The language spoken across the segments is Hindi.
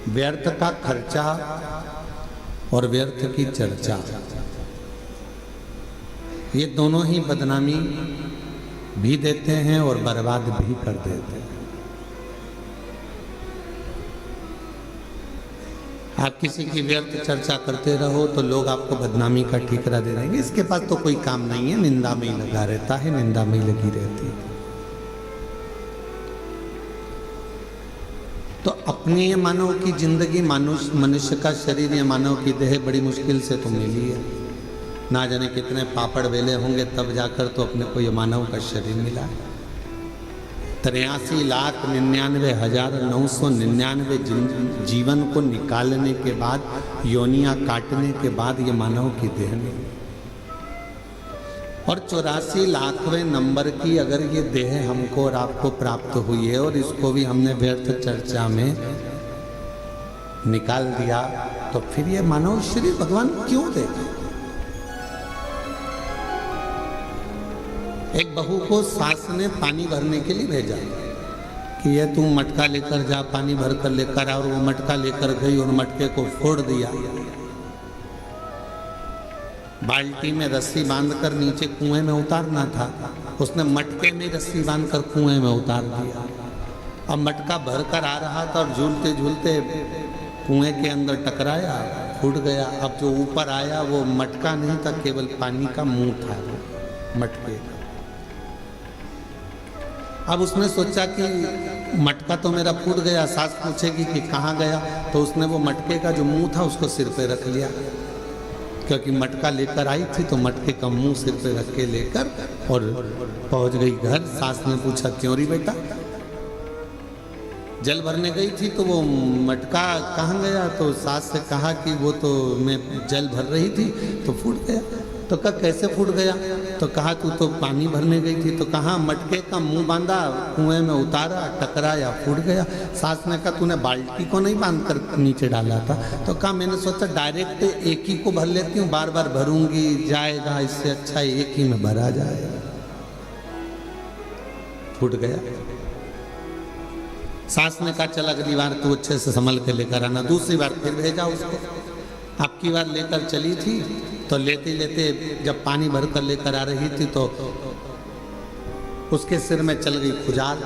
व्यर्थ का खर्चा और व्यर्थ की चर्चा, ये दोनों ही बदनामी भी देते हैं और बर्बाद भी कर देते हैं। आप किसी की व्यर्थ चर्चा करते रहो तो लोग आपको बदनामी का ठिकरा दे देंगे, इसके पास तो कोई काम नहीं है, निंदा में ही लगा रहता है, निंदा में ही लगी रहती है। तो अपनी ये मानव की जिंदगी, मनुष्य का शरीर, ये मानव की देह बड़ी मुश्किल से तो मिली है। ना जाने कितने पापड़ वेले होंगे तब जाकर तो अपने को ये मानव का शरीर मिला है। 83,99,999 जीवन को निकालने के बाद, योनियां काटने के बाद ये मानव की देह मिली। और 84 लाखवें नंबर की अगर ये देह हमको और आपको प्राप्त हुई है और इसको भी हमने व्यर्थ चर्चा में निकाल दिया, तो फिर ये मानव शरीर भगवान क्यों देगा? एक बहू को सास ने पानी भरने के लिए भेजा कि ये तुम मटका लेकर जा, पानी भर कर लेकर आ, और वो मटका लेकर गई और मटके को फोड़ दिया। बाल्टी में रस्सी बांधकर नीचे कुएं में उतारना था, उसने मटके में रस्सी बांधकर कुएं में उतार दिया। अब मटका भरकर आ रहा था और झूलते झूलते कुएं के अंदर टकराया, फूट गया। अब जो ऊपर आया वो मटका नहीं था, केवल पानी का मुंह था वो मटके का। अब उसने सोचा कि मटका तो मेरा फूट गया, सास पूछेगी कि कहाँ गया, तो उसने वो मटके का जो मुंह था उसको सिर पे रख लिया, क्योंकि मटका लेकर आई थी तो मटके का मुंह सिर पे रख के लेकर और पहुंच गई घर। सास ने पूछा क्यों री बेटा? जल भरने गई थी तो वो मटका कहाँ गया? तो सास से कहा कि वो तो मैं जल भर रही थी तो फूट गया। तो कहा कैसे फूट गया? तो कहा तू तो पानी भरने गई थी। तो कहा मटके का मुंह बांधा, कुएं में उतारा, टकराया, फूट गया। सास ने कहा तूने बाल्टी को नहीं बांध कर नीचे डाला था? तो कहा मैंने सोचा डायरेक्ट एक ही को भर लेती हूँ, बार बार भरूंगी जाएगा, इससे अच्छा एक ही में भरा जाए। फूट गया। सास ने कहा चल अगली बार तू अच्छे से संभल के लेकर आना। दूसरी बार फिर भेजा उसको। अब की बार लेकर चली थी तो लेते लेते जब पानी भर कर लेकर आ रही थी तो उसके सिर में चल गई खुजाल।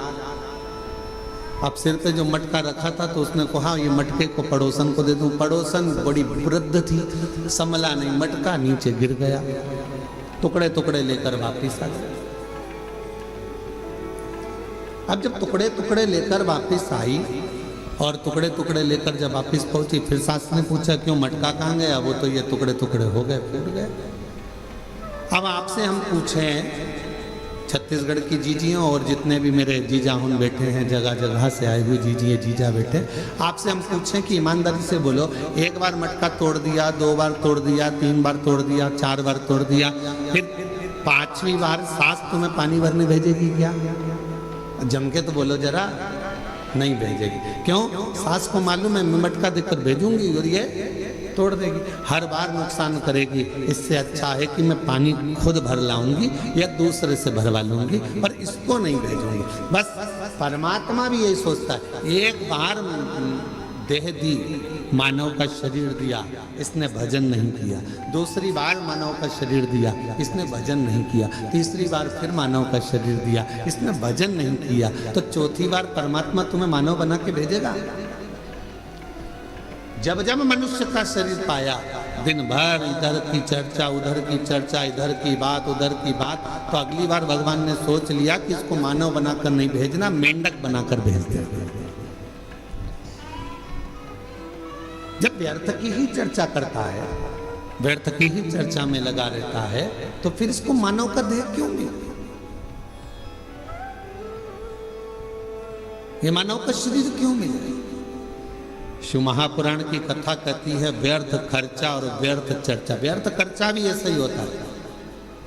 अब सिर पे जो मटका रखा था तो उसने कहा ये मटके को पड़ोसन को दे दूं। पड़ोसन बड़ी वृद्ध थी, संभला नहीं, मटका नीचे गिर गया, टुकड़े टुकड़े लेकर वापिस आ गए। अब जब टुकड़े टुकड़े लेकर वापिस आई और टुकड़े टुकड़े लेकर जब वापिस पहुंची, फिर सास ने पूछा क्यों मटका कहाँ गया? वो तो ये टुकड़े टुकड़े हो गए, फूट गए। अब आपसे हम पूछें, छत्तीसगढ़ की जीजियों और जितने भी मेरे जीजा हुन बैठे हैं, जगह जगह से आए हुए जीजिए जीजा बैठे, आपसे हम पूछें कि ईमानदारी से बोलो, एक बार मटका तोड़ दिया, 2 बार तोड़ दिया, 3 बार तोड़ दिया, 4 बार तोड़ दिया, फिर 5वीं बार सास तुम्हें पानी भरने भेजेगी क्या? जम के तो बोलो जरा, नहीं भेजेगी। क्यों? सास को मालूम है मैं मटका देकर भेजूंगी और ये तोड़ देगी, हर बार नुकसान करेगी। इससे अच्छा है कि मैं पानी खुद भर लाऊंगी या दूसरे से भरवा लूंगी, पर इसको नहीं भेजूंगी। बस परमात्मा भी यही सोचता है, एक बार देह दी, मानव का शरीर दिया, इसने भजन नहीं किया। दूसरी बार मानव का शरीर दिया, इसने भजन नहीं किया। तीसरी बार फिर मानव का शरीर दिया, इसने भजन नहीं किया। तो चौथी बार परमात्मा तुम्हें मानव बना के भेजेगा। जब जब मनुष्य का शरीर पाया, दिन भर इधर की चर्चा, उधर की चर्चा, इधर की बात, उधर की बात, तो अगली बार भगवान ने सोच लिया कि इसको मानव बनाकर नहीं भेजना, मेंढक बनाकर भेज देंगे। जब व्यर्थ की ही चर्चा करता है, व्यर्थ की ही चर्चा में लगा रहता है, तो फिर इसको मानव का देह क्यों मिला? ये मानव का शरीर क्यों मिला? शिव महापुराण की कथा कहती है व्यर्थ खर्चा और व्यर्थ चर्चा। व्यर्थ खर्चा भी ऐसा ही होता है,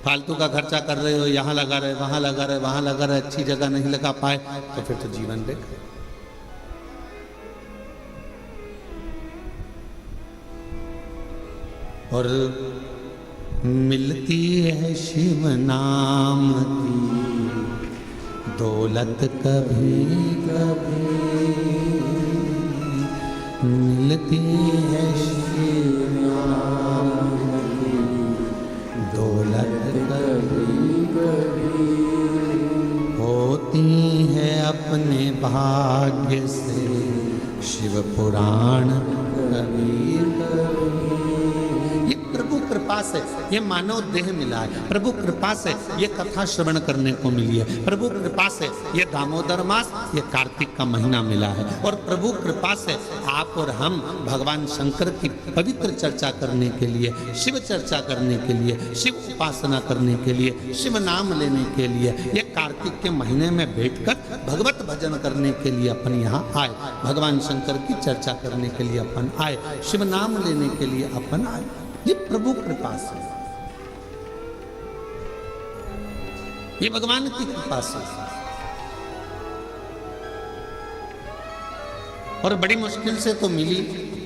फालतू का खर्चा कर रहे हो, यहाँ लगा रहे, वहां लगा रहे, वहां लगा रहे, अच्छी जगह नहीं लगा पाए, तो फिर तो जीवन बेकार। और मिलती है शिव नाम की दौलत कभी कभी, मिलती है श्री राम की दौलत कभी कभी, होती है अपने भाग्य से शिव पुराण कभी कभी। ये प्रभु कृपा से ये मानव देह मिला है, प्रभु कृपा से ये कथा श्रवण करने को मिली है, प्रभु कृपा से ये दामोदर मास ये कार्तिक का महीना मिला है, और प्रभु कृपा से आप और हम भगवान शंकर की पवित्र चर्चा करने के लिए, शिव चर्चा करने के लिए, शिव उपासना करने के लिए, शिव नाम लेने के लिए, ये कार्तिक के महीने में बैठकर भगवत भजन करने के लिए अपन यहाँ आए, भगवान शंकर की चर्चा करने के लिए अपन आए, शिव नाम लेने के लिए अपन आए। ये प्रभु कृपा से, ये भगवान की कृपा से। और बड़ी मुश्किल से तो मिली,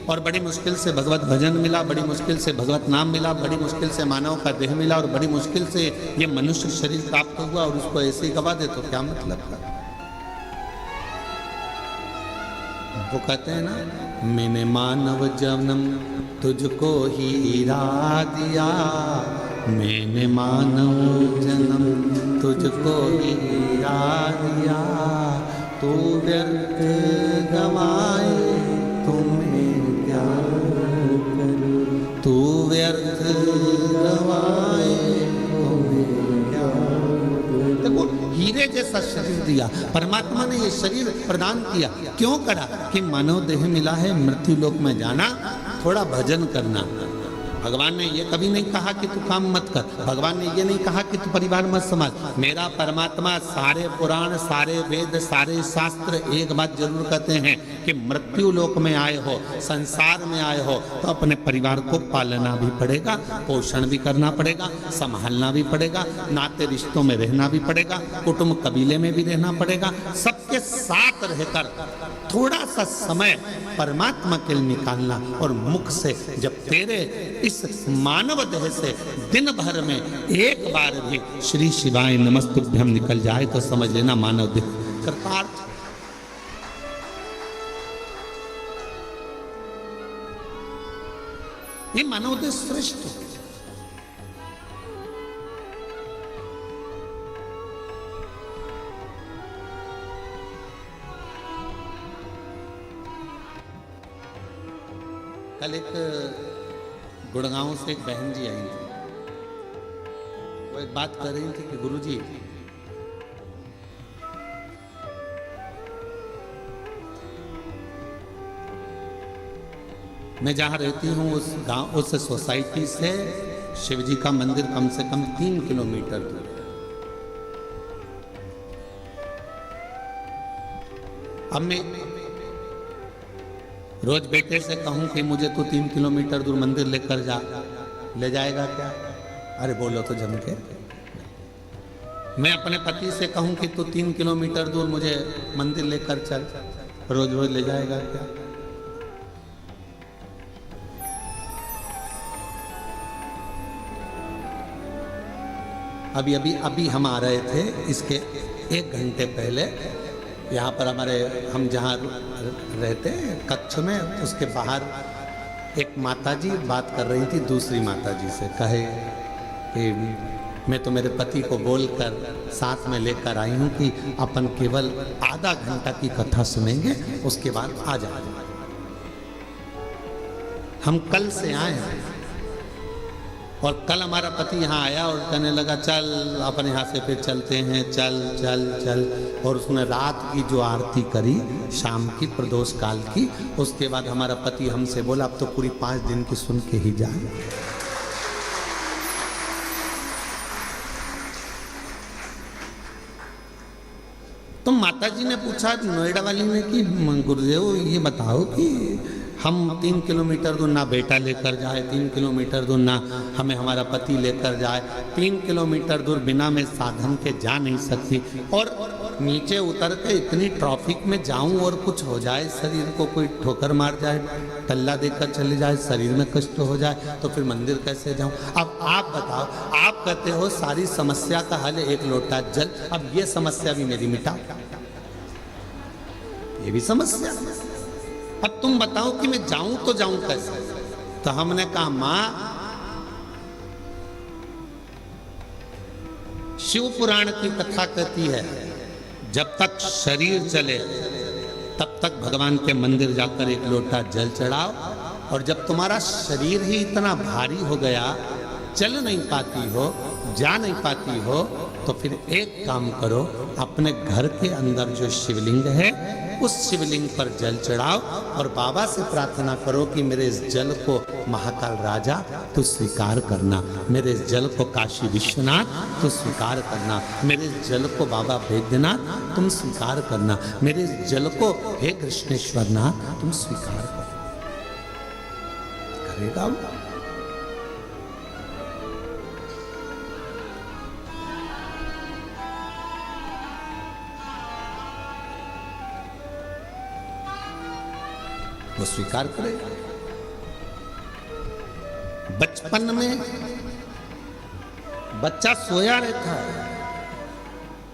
और बड़ी मुश्किल से भगवत भजन मिला, बड़ी मुश्किल से भगवत नाम मिला, बड़ी मुश्किल से मानव का देह मिला, और बड़ी मुश्किल से ये मनुष्य शरीर प्राप्त हुआ, और उसको ऐसे ही गवा दे तो क्या मतलब का। वो कहते हैं ना, मैंने मानव जन्म तुझको ही इरा दिया, मैंने मानव जन्म तुझको ही इरा दिया, तू व्यर्थ गवाए तुम्हें क्या करूं, तू व्यर्थ गवाए तुम्हें क्या। देखो हीरे जैसा शरीर दिया परमात्मा ने, ये शरीर प्रदान किया क्यों करा कि मानव देह मिला है, मृत्यु लोक में जाना, थोड़ा भजन करना। भगवान ने ये कभी नहीं कहा कि तू काम मत कर, भगवान ने ये नहीं कहा कि तू परिवार मत संभाल। मेरा परमात्मा सारे पुराण, सारे वेद, सारे शास्त्र एक बात जरूर कहते हैं कि मृत्यु लोक में आए हो, संसार में आए हो, तो अपने परिवार को पालना भी पड़ेगा, पोषण भी करना पड़ेगा, संभालना भी पड़ेगा, नाते रिश्तों में रहना भी पड़ेगा, कुटुंब कबीले में भी रहना पड़ेगा, सबके साथ रहकर थोड़ा सा समय परमात्मा के लिए निकालना। और मुख से जब तेरे इस मानव देह से दिन भर में एक बार भी श्री शिवाय नमस्तुभ्यम निकल जाए तो समझ लेना मानव देह कृतार्थ। ये मानव देह श्रेष्ठ है। कल एक गुड़गांव से एक बहन जी आई थी, वो एक बात कर रही थी कि गुरुजी मैं जहाँ रहती हूँ उस गांव, उस सोसाइटी से शिव जी का मंदिर कम से कम 3 किलोमीटर दूर है। अब मैं रोज बेटे से कहूं कि मुझे तो 3 किलोमीटर दूर मंदिर लेकर जा, ले जाएगा क्या? अरे बोलो तो जम के। मैं अपने पति से कहूं कि तू 3 किलोमीटर दूर मुझे मंदिर लेकर चल, रोज रोज ले जाएगा क्या? अभी हम आ रहे थे, इसके 1 घंटे पहले यहाँ पर हमारे, हम जहाँ रहते हैं कक्ष में, उसके बाहर एक माताजी बात कर रही थी दूसरी माताजी से, कहे कि मैं तो मेरे पति को बोलकर साथ में लेकर आई हूँ कि अपन केवल आधा घंटा की कथा सुनेंगे, उसके बाद आ जाएंगे। हम कल से आए हैं और कल हमारा पति यहाँ आया और कहने लगा चल अपन यहाँ से फिर चलते हैं, चल चल चल। और उसने रात की जो आरती करी शाम की प्रदोष काल की, उसके बाद हमारा पति हमसे बोला अब तो पूरी 5 दिन की सुन के ही जाए। तो माताजी ने पूछा नोएडा वाली ने कि गुरुदेव ये बताओ कि हम 3 किलोमीटर दूर ना बेटा लेकर जाए, 3 किलोमीटर दूर ना हमें हमारा पति लेकर जाए, 3 किलोमीटर दूर बिना मैं साधन के जा नहीं सकती, और नीचे उतर के इतनी ट्रैफिक में जाऊं और कुछ हो जाए, शरीर को कोई ठोकर मार जाए, टल्ला देकर चले जाए, शरीर में कष्ट हो जाए, तो फिर मंदिर कैसे जाऊं? अब आप बताओ, आप कहते हो सारी समस्या का हल 1 लोटा जल, अब ये समस्या भी मेरी मिटाओ, ये भी समस्या। अब तुम बताओ कि मैं जाऊं तो जाऊं कैसे? तो हमने कहा मां, शिव पुराण की कथा कहती है जब तक शरीर चले तब तक भगवान के मंदिर जाकर एक लोटा जल चढ़ाओ, और जब तुम्हारा शरीर ही इतना भारी हो गया, चल नहीं पाती हो, जा नहीं पाती हो, तो फिर एक काम करो, अपने घर के अंदर जो शिवलिंग है उस शिवलिंग पर जल चढ़ाओ और बाबा से प्रार्थना करो कि मेरे इस जल को महाकाल राजा तू स्वीकार करना, मेरे इस जल को काशी विश्वनाथ तू स्वीकार करना, मेरे इस जल को बाबा वैद्यनाथ तुम स्वीकार करना, मेरे इस जल को हे कृष्णेश्वर नाथ तुम स्वीकार करो। करेगा वो? वो स्वीकार करेगा। बचपन में बच्चा सोया रहता है,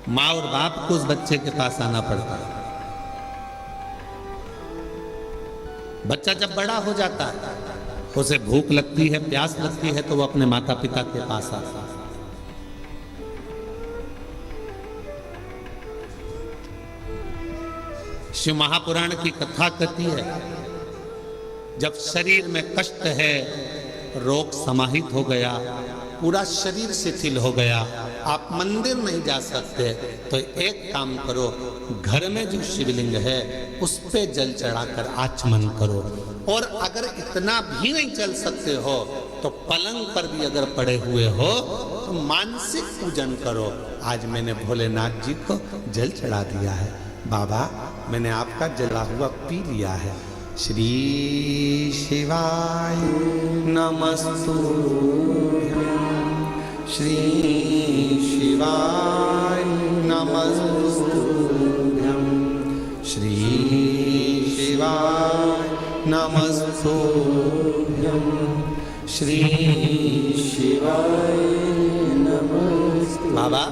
माँ और बाप को उस बच्चे के पास आना पड़ता है। बच्चा जब बड़ा हो जाता है, उसे भूख लगती है, प्यास लगती है, तो वो अपने माता पिता के पास आता है। शिव महापुराण की कथा कहती है जब शरीर में कष्ट है, रोग समाहित हो गया, पूरा शरीर शिथिल हो गया, आप मंदिर नहीं जा सकते, तो एक काम करो, घर में जो शिवलिंग है उस पे जल चढ़ाकर आचमन करो। और अगर इतना भी नहीं चल सकते हो तो पलंग पर भी अगर पड़े हुए हो तो मानसिक पूजन करो। आज मैंने भोलेनाथ जी को जल चढ़ा दिया है, बाबा मैंने आपका जला हुआ पी लिया है। श्री शिवाय नमस्तुभ्यं, श्री शिवाय नमस्तुभ्यं, श्री शिवाय नमस्तुभ्यं, श्री शिवाय नमस्तुभ्यं। बाबा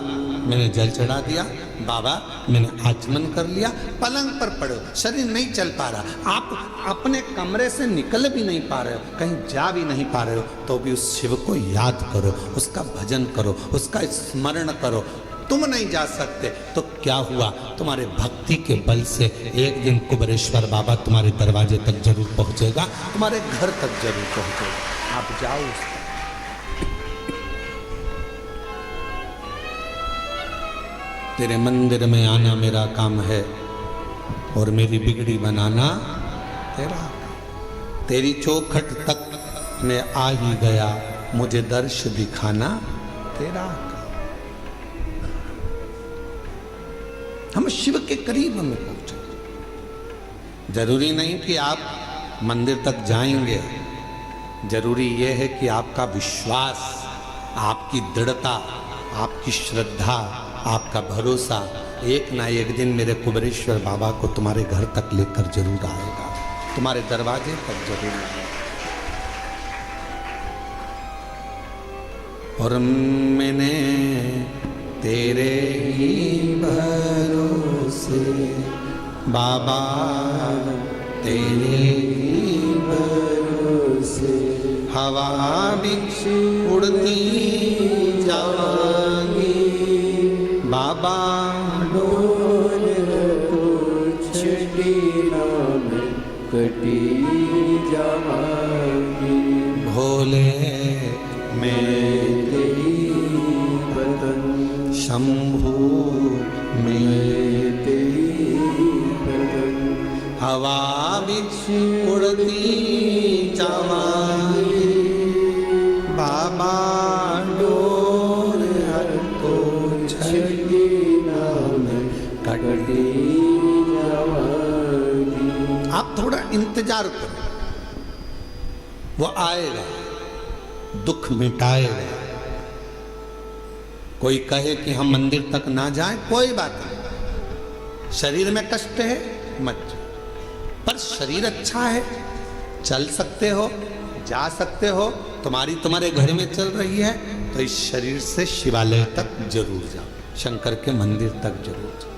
मैंने जल चढ़ा दिया, बाबा मैंने आचमन कर लिया, पलंग पर पड़े हो, शरीर नहीं चल पा रहा, आप अपने कमरे से निकल भी नहीं पा रहे हो, कहीं जा भी नहीं पा रहे हो, तो भी उस शिव को याद करो, उसका भजन करो, उसका स्मरण करो। तुम नहीं जा सकते तो क्या हुआ, तुम्हारे भक्ति के बल से एक दिन कुबेरेश्वर बाबा तुम्हारे दरवाजे तक जरूर पहुंचेगा, तुम्हारे घर तक जरूर पहुंचेगा। आप जाओ। तेरे मंदिर में आना मेरा काम है और मेरी बिगड़ी बनाना तेरा। तेरी चौखट तक मैं आ ही गया, मुझे दर्श दिखाना तेरा। हम शिव के करीब में पहुंचे। जरूरी नहीं कि आप मंदिर तक जाएंगे, जरूरी यह है कि आपका विश्वास, आपकी दृढ़ता, आपकी श्रद्धा, आपका भरोसा एक ना एक दिन मेरे कुबेरेश्वर बाबा को तुम्हारे घर तक लेकर जरूर आएगा, तुम्हारे दरवाजे तक जरूर आएगा। और मैंने तेरे ही भरोसे बाबा, तेरे ही भरोसे हवा भी उड़ती जाएंगी, बाबा डोल तो छठी नाम कटी जाएगी। भोले मैं तेरी बदन, शंभू मैं तेरी बदन, हवा भी उड़ती जाएगी, बाबा डोल तो छठी नाम कटी जाएगी। आप थोड़ा इंतजार करो, वो आएगा, दुख मिटाएगा। कोई कहे कि हम मंदिर तक ना जाएं, कोई बात नहीं, शरीर में कष्ट है मत जाओ, पर शरीर अच्छा है, चल सकते हो, जा सकते हो, तुम्हारे घर में चल रही है, तो इस शरीर से शिवालय तक जरूर जाओ, शंकर के मंदिर तक जरूर जाओ।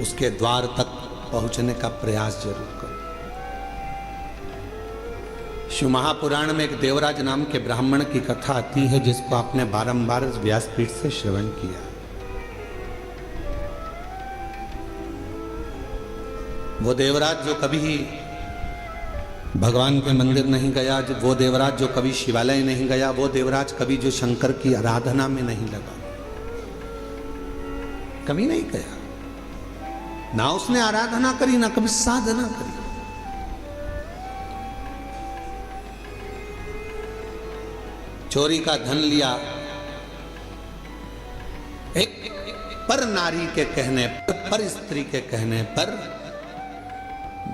उसके द्वार तक पहुंचने का प्रयास जरूर करो। शिव महापुराण में एक देवराज नाम के ब्राह्मण की कथा आती है, जिसको आपने बारंबार व्यासपीठ से श्रवण किया। वो देवराज जो कभी भगवान के मंदिर नहीं गया, वो देवराज जो कभी शिवालय नहीं गया, वो देवराज कभी जो शंकर की आराधना में नहीं लगा, कभी नहीं गया, ना उसने आराधना करी ना कभी साधना करी। चोरी का धन लिया एक पर नारी के कहने पर स्त्री के कहने पर,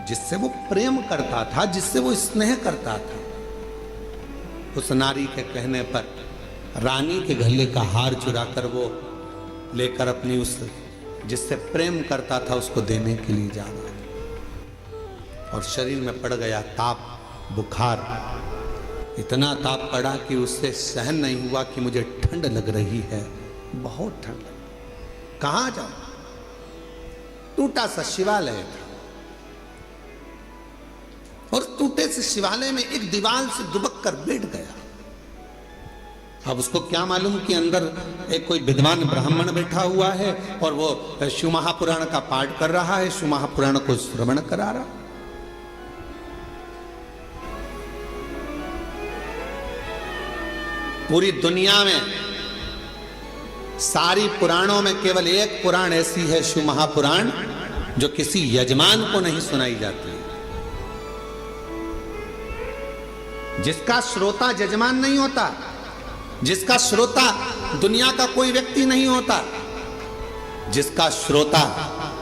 जिससे वो प्रेम करता था, जिससे वो स्नेह करता था, उस नारी के कहने पर रानी के गले का हार चुराकर वो लेकर अपनी उस जिससे प्रेम करता था उसको देने के लिए जा रहा था, और शरीर में पड़ गया ताप, बुखार। इतना ताप पड़ा कि उससे सहन नहीं हुआ कि मुझे ठंड लग रही है, बहुत ठंड लग। कहां जाऊं? टूटा सा शिवालय था, और टूटे से शिवालय में एक दीवार से दुबक कर बैठ गया। अब उसको क्या मालूम कि अंदर एक कोई विद्वान ब्राह्मण बैठा हुआ है और वो शिव महापुराण का पाठ कर रहा है, शिव महापुराण को श्रवण करा रहा। पूरी दुनिया में सारी पुराणों में केवल एक पुराण ऐसी है, शिव महापुराण, जो किसी यजमान को नहीं सुनाई जाती, जिसका श्रोता यजमान नहीं होता, जिसका श्रोता दुनिया का कोई व्यक्ति नहीं होता, जिसका श्रोता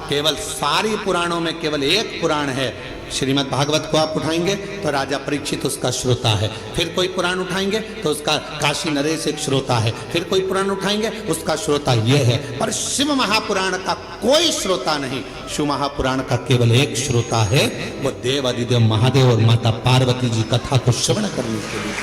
केवल सारी पुराणों में केवल एक पुराण है। श्रीमद् भागवत को आप उठाएंगे तो राजा परीक्षित उसका श्रोता है, फिर कोई पुराण उठाएंगे तो उसका काशी नरेश एक श्रोता है, फिर कोई पुराण उठाएंगे उसका श्रोता यह है, पर शिव महापुराण का कोई श्रोता नहीं। शिव महापुराण का केवल एक श्रोता है, वो देव अधिदेव महादेव और माता पार्वती जी कथा को श्रवण करने के लिए।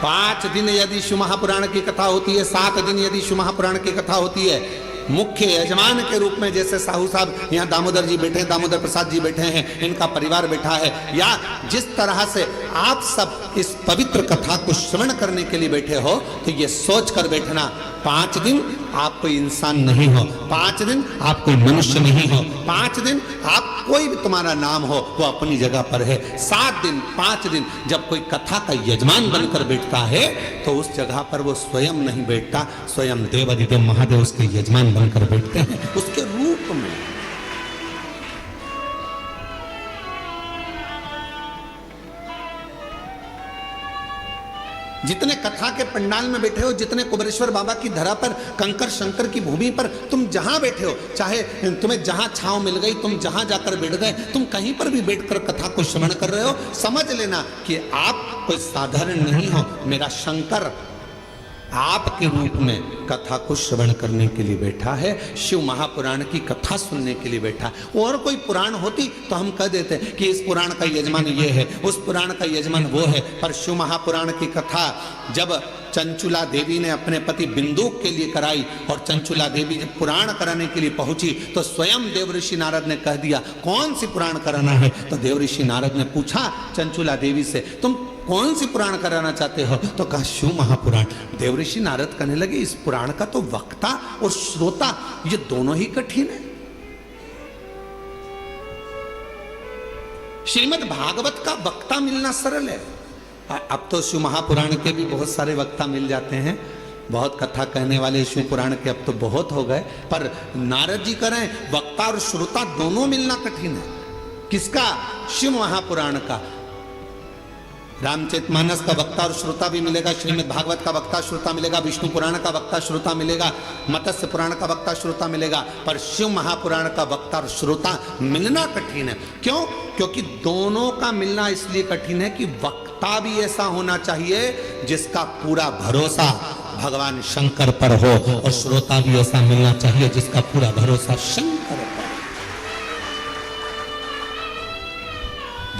5 दिन यदि शिव महापुराण की कथा होती है, 7 दिन यदि शिव महापुराण की कथा होती है, मुख्य यजमान के रूप में जैसे साहू साहब यहाँ दामोदर जी बैठे, दामोदर प्रसाद जी बैठे हैं, इनका परिवार बैठा है, या जिस तरह से आप सब इस पवित्र कथा को श्रवण करने के लिए बैठे हो, तो ये सोच कर बैठना 5 दिन आप कोई इंसान नहीं हो, 5 दिन आप कोई मनुष्य नहीं हो, 5 दिन आप कोई भी तुम्हारा नाम हो वो अपनी जगह पर है। 7 दिन 5 दिन जब कोई कथा का यजमान बनकर बैठता है तो उस जगह पर वो स्वयं नहीं बैठता, स्वयं देव अधिदेव महादेव उसके यजमान बनकर बैठते हैं उसके रूप में। जितने कथा के पंडाल में बैठे हो, जितने कुबेरेश्वर बाबा की धरा पर, कंकर शंकर की भूमि पर तुम जहां बैठे हो, चाहे तुम्हें जहां छांव मिल गई, तुम जहां जाकर बैठ गए, तुम कहीं पर भी बैठकर कथा को श्रवण कर रहे हो, समझ लेना कि आप कोई साधारण नहीं हो। मेरा शंकर आपके रूप में कथा को श्रवण करने के लिए बैठा है, शिव महापुराण की कथा सुनने के लिए बैठा है। और कोई पुराण होती तो हम कह देते कि इस पुराण का यजमान ये है, उस पुराण का यजमान वो है, पर शिव महापुराण की कथा जब चंचुला देवी ने अपने पति बिंदुक के लिए कराई और चंचुला देवी जब पुराण कराने के लिए पहुंची तो स्वयं देवऋषि नारद ने कह दिया कौन सी पुराण कराना है। तो देवऋषि नारद ने पूछा चंचुला देवी से, तुम कौन सी पुराण कराना चाहते हो? तो कहा शिव महापुराण। देवऋषि नारद कहने लगे इस पुराण का तो वक्ता और श्रोता ये दोनों ही कठिन है। श्रीमद् भागवत का वक्ता मिलना सरल है। अब तो शिव महापुराण के भी बहुत सारे वक्ता मिल जाते हैं, बहुत कथा कहने वाले शिव पुराण के अब तो बहुत हो गए, पर नारद जी कह रहे हैं वक्ता और श्रोता दोनों मिलना कठिन है। किसका? शिव महापुराण का। रामचरितमानस का वक्ता और श्रोता भी मिलेगा, श्रीमद् भागवत का वक्ता श्रोता मिलेगा, विष्णु पुराण का वक्ता श्रोता मिलेगा, मत्स्य पुराण का वक्ता श्रोता मिलेगा, पर शिव महापुराण का वक्ता और श्रोता मिलना कठिन है। क्यों? क्योंकि दोनों का मिलना इसलिए कठिन है कि वक्ता भी ऐसा होना चाहिए जिसका पूरा भरोसा भगवान शंकर पर हो, और श्रोता भी ऐसा मिलना चाहिए जिसका पूरा भरोसा शंकर पर।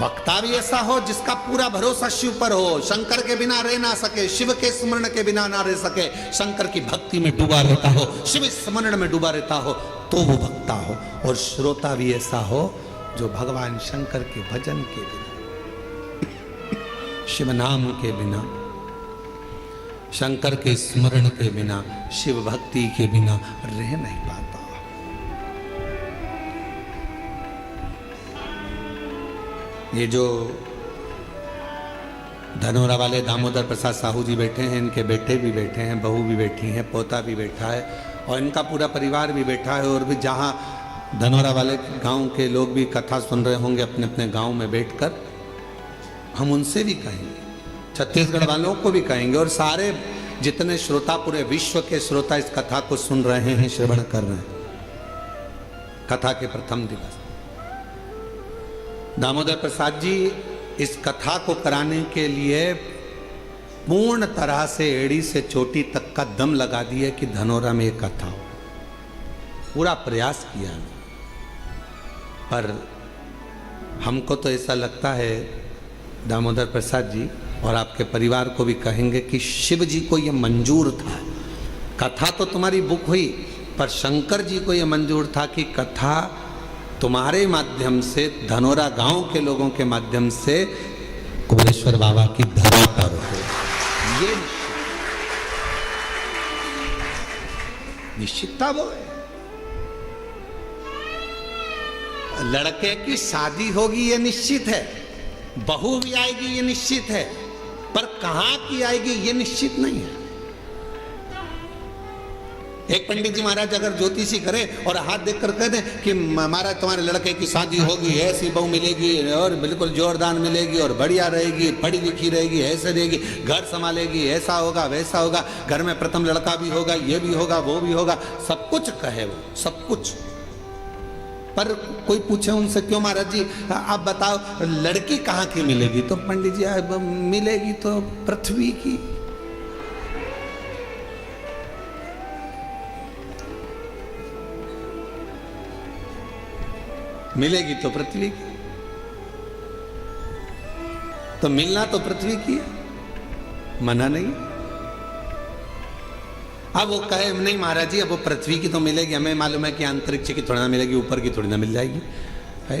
वक्ता भी ऐसा हो जिसका पूरा भरोसा शिव पर हो, शंकर के बिना रह ना सके, शिव के स्मरण के बिना ना रह सके, शंकर की भक्ति में डूबा रहता हो, शिव स्मरण में डूबा रहता हो, तो वो वक्ता हो। और श्रोता भी ऐसा हो जो भगवान शंकर के भजन के बिना, शिव नाम के बिना, शंकर के स्मरण के बिना, शिव भक्ति के बिना रह नहीं पाता। ये जो धनोरा वाले दामोदर प्रसाद साहू जी बैठे हैं, इनके बेटे भी बैठे हैं, बहू भी बैठी हैं, पोता भी बैठा है और इनका पूरा परिवार भी बैठा है। और भी जहाँ धनोरा वाले गांव के लोग भी कथा सुन रहे होंगे अपने अपने गांव में बैठकर, हम उनसे भी कहेंगे, छत्तीसगढ़ वालों को भी कहेंगे और सारे जितने श्रोता, पूरे विश्व के श्रोता इस कथा को सुन रहे हैं, श्रवण कर रहे हैं। कथा के प्रथम दिवस दामोदर प्रसाद जी इस कथा को कराने के लिए पूर्ण तरह से एड़ी से चोटी तक का दम लगा दिए कि धनोरा में एक कथा हो। पूरा प्रयास किया, पर हमको तो ऐसा लगता है दामोदर प्रसाद जी और आपके परिवार को भी कहेंगे कि शिव जी को यह मंजूर था। कथा तो तुम्हारी बुक हुई, पर शंकर जी को यह मंजूर था कि कथा तुम्हारे माध्यम से, धनोरा गांव के लोगों के माध्यम से कुबेरेश्वर बाबा की धरा पर हो। ये निश्चितता वो है। लड़के की शादी होगी ये निश्चित है, बहू भी आएगी ये निश्चित है, पर कहां की आएगी ये निश्चित नहीं है। एक पंडित जी महाराज अगर ज्योतिषी करे और हाथ देखकर कह दें कि महाराज तुम्हारे लड़के की शादी होगी, ऐसी बहू मिलेगी और बिल्कुल जोरदार मिलेगी और बढ़िया रहेगी, पढ़ी लिखी रहेगी, ऐसे रहेगी, घर संभालेगी, ऐसा होगा वैसा होगा, घर में प्रथम लड़का भी होगा, ये भी होगा वो भी होगा, सब कुछ कहे वो, सब कुछ। पर कोई पूछे उनसे, क्यों महाराज जी आप बताओ लड़की कहाँ की मिलेगी? तो पंडित जी मिलेगी तो पृथ्वी की। मिलेगी तो पृथ्वी की, तो मिलना तो पृथ्वी की है, मना नहीं। अब वो कहे नहीं महाराज जी अब वो पृथ्वी की तो मिलेगी, हमें मालूम है कि अंतरिक्ष की थोड़ी ना मिलेगी, ऊपर की थोड़ी ना मिल जाएगी, है?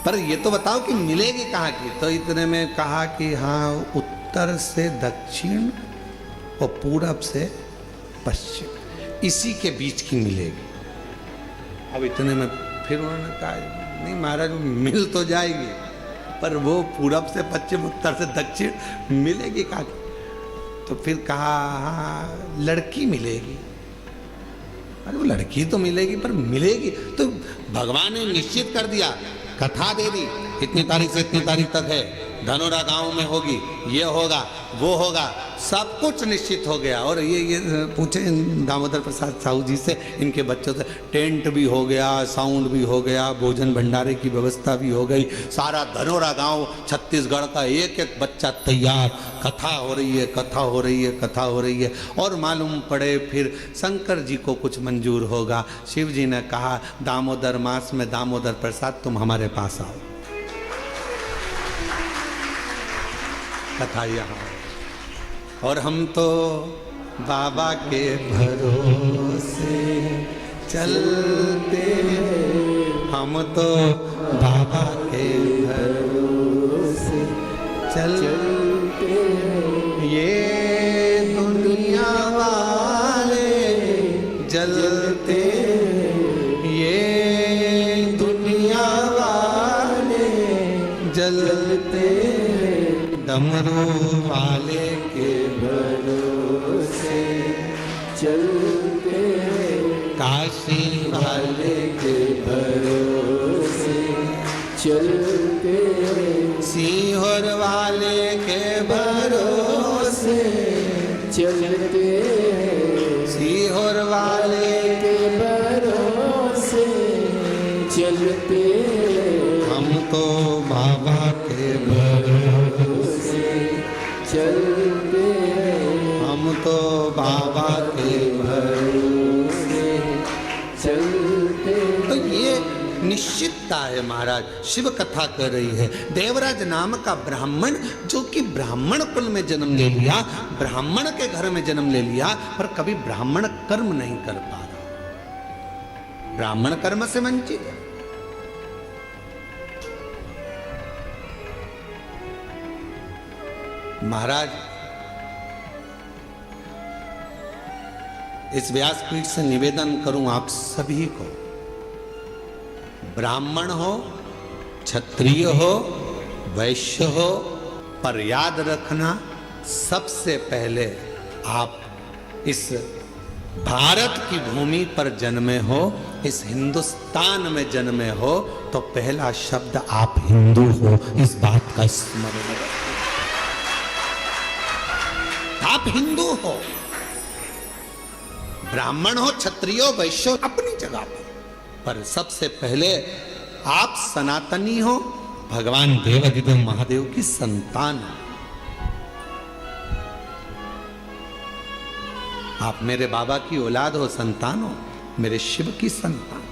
पर ये तो बताओ कि मिलेगी कहाँ की? तो इतने में कहा कि हाँ, उत्तर से दक्षिण और पूरब से पश्चिम, इसी के बीच की मिलेगी। अब इतने में फिर उन्होंने कहा नहीं महाराज मिल तो जाएगी, पर वो पूरब से पश्चिम, उत्तर से दक्षिण मिलेगी कहाँ? तो फिर कहा हाँ लड़की मिलेगी। अरे वो लड़की तो मिलेगी, पर मिलेगी तो भगवान ने निश्चित कर दिया, कथा दे दी, इतनी तारीख से इतनी तारीख तक है, धनोरा गांव में होगी, ये होगा वो होगा, सब कुछ निश्चित हो गया। और ये पूछे दामोदर प्रसाद साहू जी से, इनके बच्चों से, टेंट भी हो गया, साउंड भी हो गया, भोजन भंडारे की व्यवस्था भी हो गई, सारा धनोरा गांव छत्तीसगढ़ का एक एक बच्चा तैयार, कथा हो रही है, कथा हो रही है, कथा हो रही है। और मालूम पड़े फिर शंकर जी को कुछ मंजूर होगा। शिव जी ने कहा दामोदर मास में दामोदर प्रसाद तुम हमारे पास आओ, कथा यहाँ। और हम तो बाबा के भरोसे चलते, हम तो बाबा के भरोसे चलते, ये दुनिया वाले जलते, ये दुनिया वाले जलते, डमरू वाले के भरोसे चलते, काशी वाले के भरोसे चलते, सीहोर वाले के भरोसे चलते, सीहोर वाले के भरोसे चलते, हम तो बाबा के भरोसे चलते, हम तो बाबा के भरोसे चलते। तो ये निश्चय अनुचितता है महाराज। शिव कथा कर रही है, देवराज नाम का ब्राह्मण जो कि ब्राह्मण कुल में जन्म ले लिया, ब्राह्मण के घर में जन्म ले लिया, पर कभी ब्राह्मण कर्म नहीं कर पा रहा, ब्राह्मण कर्म से वंचित है। महाराज इस व्यासपीठ से निवेदन करूं आप सभी को, ब्राह्मण हो, क्षत्रिय हो, वैश्य हो, पर याद रखना सबसे पहले आप इस भारत की भूमि पर जन्मे हो, इस हिंदुस्तान में जन्मे हो, तो पहला शब्द आप हिंदू हो, इस बात का स्मरण रखो। आप हिंदू हो, ब्राह्मण हो, क्षत्रिय हो, वैश्य हो, अपनी जगह पर सबसे पहले आप सनातनी हो, भगवान देवाधिदेव महादेव की संतान हो। आप मेरे बाबा की औलाद हो, संतान हो, मेरे शिव की संतान।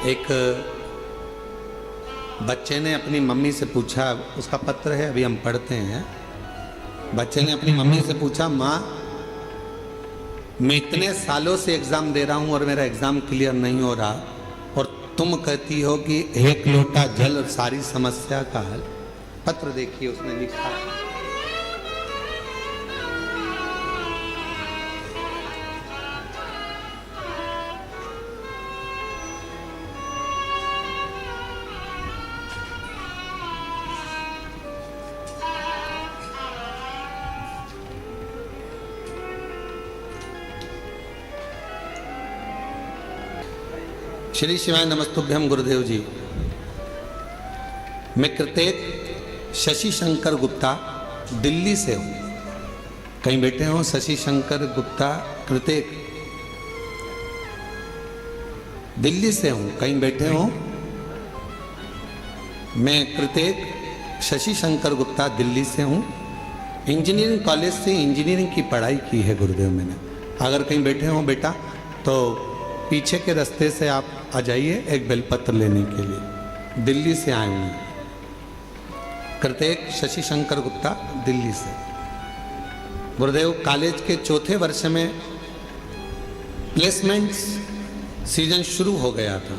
एक बच्चे ने अपनी मम्मी से पूछा, उसका पत्र है अभी हम पढ़ते हैं। बच्चे ने अपनी मम्मी से पूछा, माँ मैं इतने सालों से एग्जाम दे रहा हूं और मेरा एग्जाम क्लियर नहीं हो रहा, और तुम कहती हो कि एक लोटा जल और सारी समस्या का हल। पत्र देखिए उसने लिखा, श्री शिवाय नमस्तुभ्यम गुरुदेव जी। मैं कृतेक शशि शंकर गुप्ता दिल्ली से हूँ। कहीं बैठे हो शशि शंकर गुप्ता कृतेक, दिल्ली से हूँ, कहीं बैठे हो। मैं कृतेक शशि शंकर गुप्ता दिल्ली से हूँ। इंजीनियरिंग कॉलेज से इंजीनियरिंग की पढ़ाई की है गुरुदेव मैंने। अगर कहीं बैठे हो बेटा तो पीछे के रास्ते से आप आ जाइए एक बेलपत्र लेने के लिए। दिल्ली से आए हुए कृतेक शशि शंकर गुप्ता दिल्ली से। गुरुदेव कॉलेज के चौथे वर्ष में प्लेसमेंट्स सीजन शुरू हो गया था,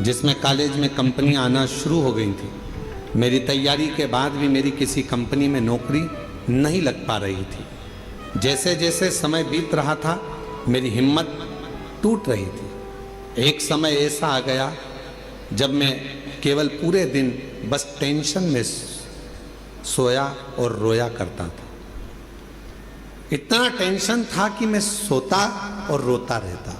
जिसमें कॉलेज में कंपनियां आना शुरू हो गई थी। मेरी तैयारी के बाद भी मेरी किसी कंपनी में नौकरी नहीं लग पा रही थी। जैसे जैसे समय बीत रहा था मेरी हिम्मत टूट रही थी। एक समय ऐसा आ गया जब मैं केवल पूरे दिन बस टेंशन में सोया और रोया करता था। इतना टेंशन था कि मैं सोता और रोता रहता।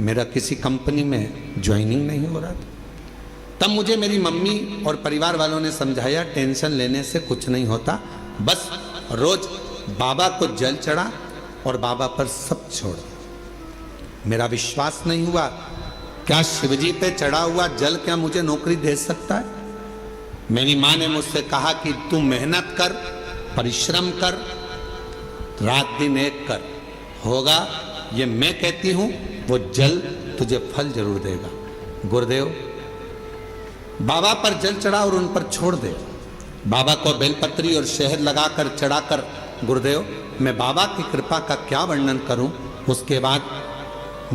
मेरा किसी कंपनी में ज्वाइनिंग नहीं हो रहा था। तब मुझे मेरी मम्मी और परिवार वालों ने समझाया, टेंशन लेने से कुछ नहीं होता, बस रोज बाबा को जल चढ़ा और बाबा पर सब छोड़। मेरा विश्वास नहीं हुआ, क्या शिवजी पे चढ़ा हुआ जल क्या मुझे नौकरी दे सकता है? मेरी माँ ने मुझसे कहा कि तू मेहनत कर, परिश्रम कर, रात दिन एक कर, होगा। ये मैं कहती हूँ, वो जल तुझे फल जरूर देगा। गुरुदेव बाबा पर जल चढ़ा और उन पर छोड़ दे। बाबा को बेलपत्री और शहद लगाकर चढ़ाकर, गुरुदेव मैं बाबा की कृपा का क्या वर्णन करूं। उसके बाद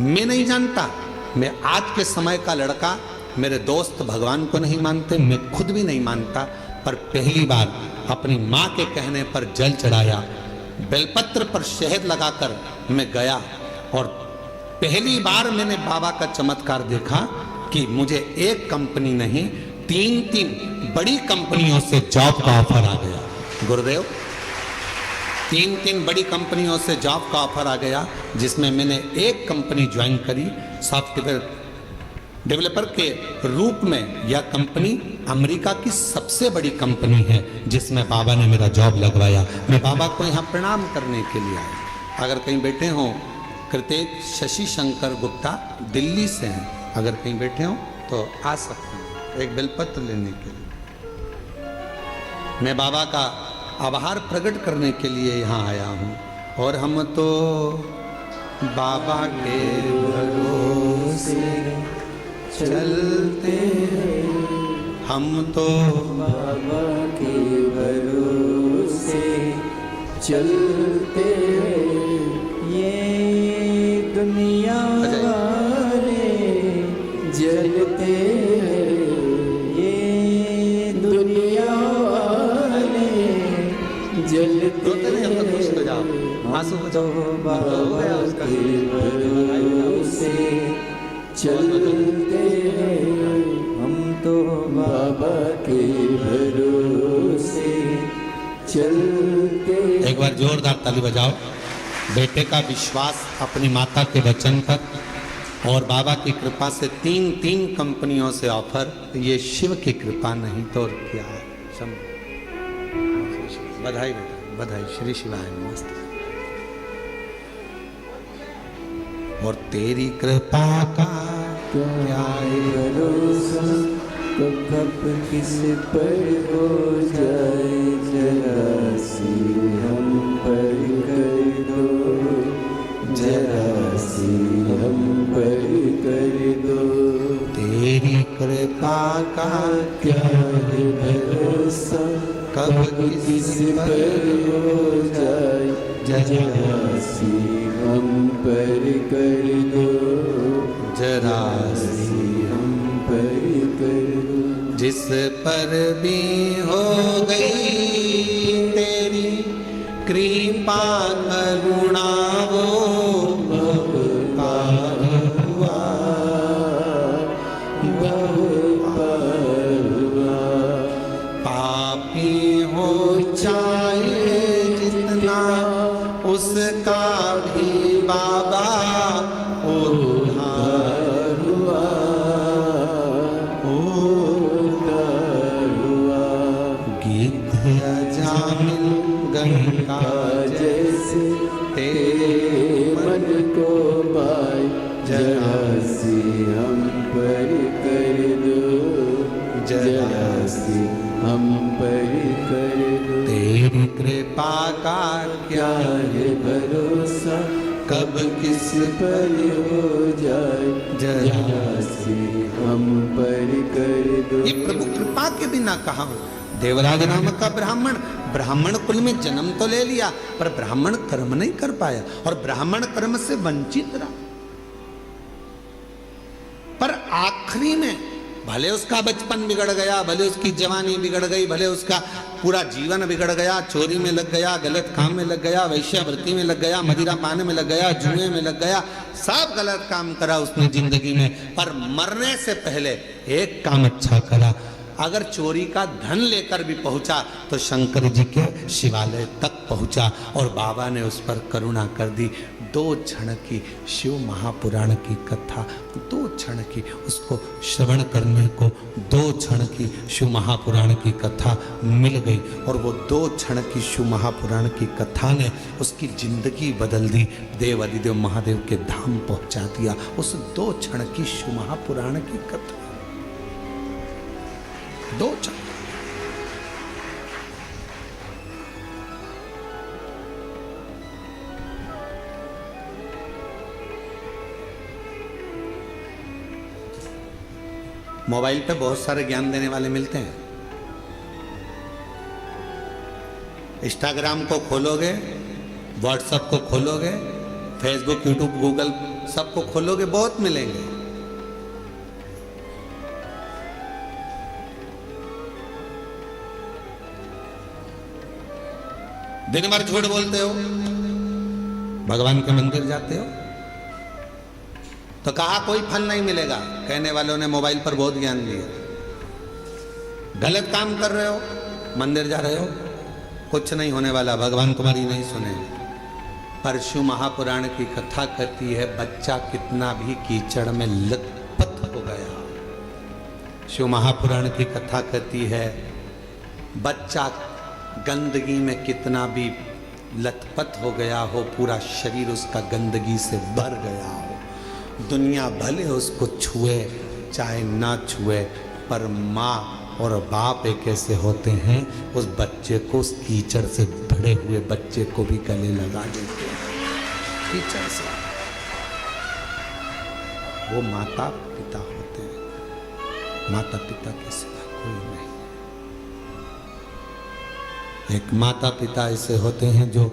मैं नहीं जानता, मैं आज के समय का लड़का, मेरे दोस्त भगवान को नहीं मानते, मैं खुद भी नहीं मानता, पर पहली बार अपनी माँ के कहने पर जल चढ़ाया, बेलपत्र पर शहद लगाकर मैं गया, और पहली बार मैंने बाबा का चमत्कार देखा कि मुझे एक कंपनी नहीं, तीन बड़ी कंपनियों से जॉब का ऑफर आ गया। गुरुदेव तीन बड़ी कंपनियों से जॉब का ऑफर आ गया, जिसमें मैंने एक कंपनी ज्वाइन करी सॉफ्टवेयर डेवलपर के रूप में। यह कंपनी अमेरिका की सबसे बड़ी कंपनी है, जिसमें बाबा ने मेरा जॉब लगवाया। मैं बाबा को यहाँ प्रणाम करने के लिए आया। अगर कहीं बैठे हो, कृतेक शशि शंकर गुप्ता दिल्ली से हैं, अगर कहीं बैठे हो तो आ सकते हैं एक बेलपत्र लेने के लिए। मैं बाबा का आभार प्रकट करने के लिए यहाँ आया हूँ। और हम तो बाबा के भरोसे चलते हैं, हम तो बाबा के भरोसे चलते हैं। ये दुनिया वाले जलते हैं, ये दुनिया वाले जलते हैं। आंसू तो बाबा के भरोसे चलते हैं, हम तो बाबा के भरोसे चलते। एक बार जोरदार ताली बजाओ। बेटे का विश्वास अपनी माता के वचन पर और बाबा की कृपा से तीन कंपनियों से ऑफर। ये शिव की कृपा नहीं तो और क्या है। बधाई बेटा, बधाई। श्री शिवाय नमस्ते। और तेरी कृपा का क्या भरोसा, तो कब किस पर हो जाए, जरा सी हम पर कर दो, जरा सी हम पर कर दो। तेरी कृपा का क्या है भरोसा, कब किस पर हो जाए, जरा सी हम पर कर दो, जरा सी हम पर कर दो। जिस पर भी हो गई तेरी कृपा करुणा, वो बहु पार हुआ, बहु पार हुआ। पापी हो चाहे जितना उसका भी बाबा उद्धार हुआ, उद्धार हुआ। गीत अजामिल गंगा जैसे तेरे मन को पाए, जरा सी हम पर कर दो, जरा सी हम पर कर दो। तेरी कृपा का क्या है भरोसा, कब किस पर हो जाए, जरा जरा सी हम पर कर दो। ये प्रभु कृपा के बिना कहाँ हो। देवराज नाम का ब्राह्मण कुल में जन्म तो ले लिया, पर ब्राह्मण कर्म नहीं कर पाया और ब्राह्मण कर्म से वंचित रहा। पर आखिरी में भले उसका बचपन बिगड़ गया, भले उसकी जवानी बिगड़ गई, भले उसका पूरा जीवन बिगड़ गया, चोरी में लग गया, गलत काम में लग गया, वैश्यावृत्ति में लग गया, मदिरा पाने में लग गया, जुए में लग गया, सब गलत काम करा उसने जिंदगी में। पर मरने से पहले एक काम अच्छा करा। अगर चोरी का धन लेकर भी पहुंचा तो शंकर जी के शिवालय तक पहुंचा और बाबा ने उस पर करुणा कर दी। 2 क्षण की शिव महापुराण की कथा, 2 क्षण की उसको श्रवण करने को 2 क्षण की शिव महापुराण की कथा मिल गई और वो 2 क्षण की शिव महापुराण की कथा ने उसकी जिंदगी बदल दी। देव अधिदेव महादेव के धाम पहुंचा दिया उस 2 क्षण की शिव महापुराण की कथा। 2 क्षण। मोबाइल पे बहुत सारे ज्ञान देने वाले मिलते हैं। इंस्टाग्राम को खोलोगे, व्हाट्सएप को खोलोगे, फेसबुक, यूट्यूब, गूगल सबको खोलोगे, बहुत मिलेंगे। दिन भर झूठ बोलते हो, भगवान के मंदिर जाते हो तो कहा कोई फल नहीं मिलेगा। कहने वालों ने मोबाइल पर बहुत ज्ञान दिया। गलत काम कर रहे हो, मंदिर जा रहे हो, कुछ नहीं होने वाला, भगवान तुम्हारी नहीं सुने। पर शिव महापुराण की कथा कहती है बच्चा कितना भी कीचड़ में लथपथ हो गया। शिव महापुराण की कथा कहती है बच्चा गंदगी में कितना भी लथपथ हो गया हो, पूरा शरीर उसका गंदगी से भर गया हो, दुनिया भले उसको छुए चाहे ना छुए, पर माँ और बाप एक ऐसे होते हैं, उस बच्चे को, उस कीचड़ से भरे हुए बच्चे को भी गले लगा देते हैं कीचड़ से। वो माता पिता होते हैं, माता पिता के सिवा कोई नहीं। एक माता पिता ऐसे होते हैं जो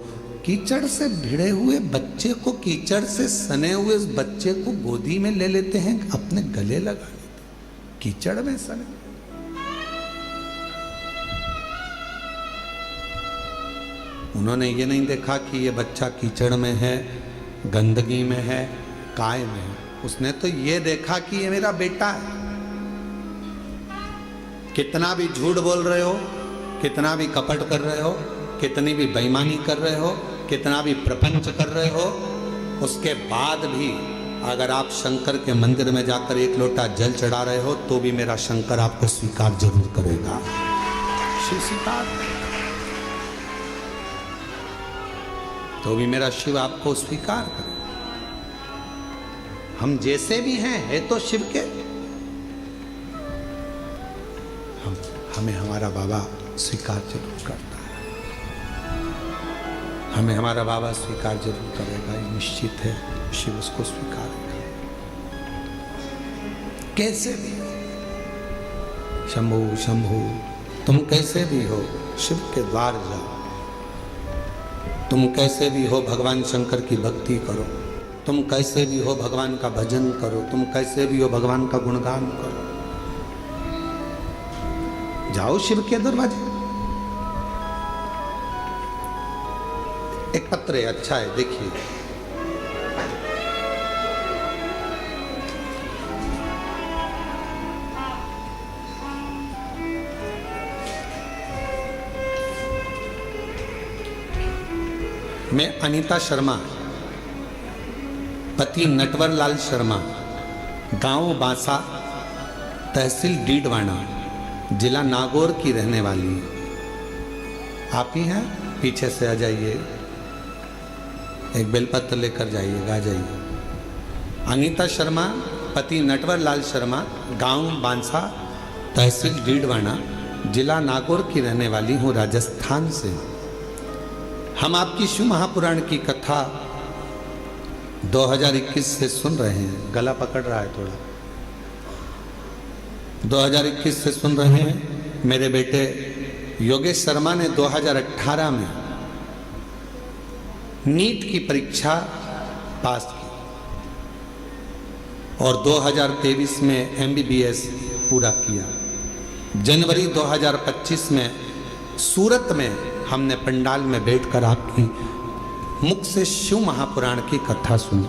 कीचड़ से भिड़े हुए बच्चे को, कीचड़ से सने हुए उस बच्चे को गोदी में ले लेते हैं, अपने गले लगा लेते हैं, कीचड़ में सने। उन्होंने ये नहीं देखा कि ये बच्चा कीचड़ में है, गंदगी में है, काय में है। उसने तो ये देखा कि ये मेरा बेटा है। कितना भी झूठ बोल रहे हो, कितना भी कपट कर रहे हो, कितनी भी बेईमानी कर रहे हो, कितना भी प्रपंच कर रहे हो, उसके बाद भी अगर आप शंकर के मंदिर में जाकर एक लोटा जल चढ़ा रहे हो तो भी मेरा शंकर आपको स्वीकार जरूर करेगा। शिव स्वीकार, तो भी मेरा शिव आपको स्वीकार करेगा। हम जैसे भी हैं, है तो शिव के। हमें हमारा बाबा स्वीकार जरूर करता है, हमें हमारा बाबा स्वीकार जरूर करेगा, ये निश्चित है। शिव उसको स्वीकार करेगा कैसे भी। शंभु शंभु, तुम कैसे भी हो शिव के द्वार जाओ, तुम कैसे भी हो भगवान शंकर की भक्ति करो, तुम कैसे भी हो भगवान का भजन करो, तुम कैसे भी हो भगवान का गुणगान करो। जाओ शिव के दरवाजे। एक पत्र है, अच्छा है, देखिए। मैं अनीता शर्मा, पति नटवर लाल शर्मा, गांव बांसा, तहसील डीडवाना, जिला नागौर की रहने वाली है। आप ही हैं? पीछे से आ जाइए, एक बेलपत्र लेकर जाइएगा, आ जाइए। अनीता शर्मा, पति नटवर लाल शर्मा, गांव बांसा, तहसील डीडवाना, जिला नागौर की रहने वाली हूँ, राजस्थान से। हम आपकी शिव महापुराण की कथा 2021 से सुन रहे हैं। गला पकड़ रहा है थोड़ा। 2021 से सुन रहे हैं। मेरे बेटे योगेश शर्मा ने 2018 में नीट की परीक्षा पास की और 2023 में MBBS पूरा किया। जनवरी 2025 में सूरत में हमने पंडाल में बैठकर आपकी मुख से शिव महापुराण की कथा सुनी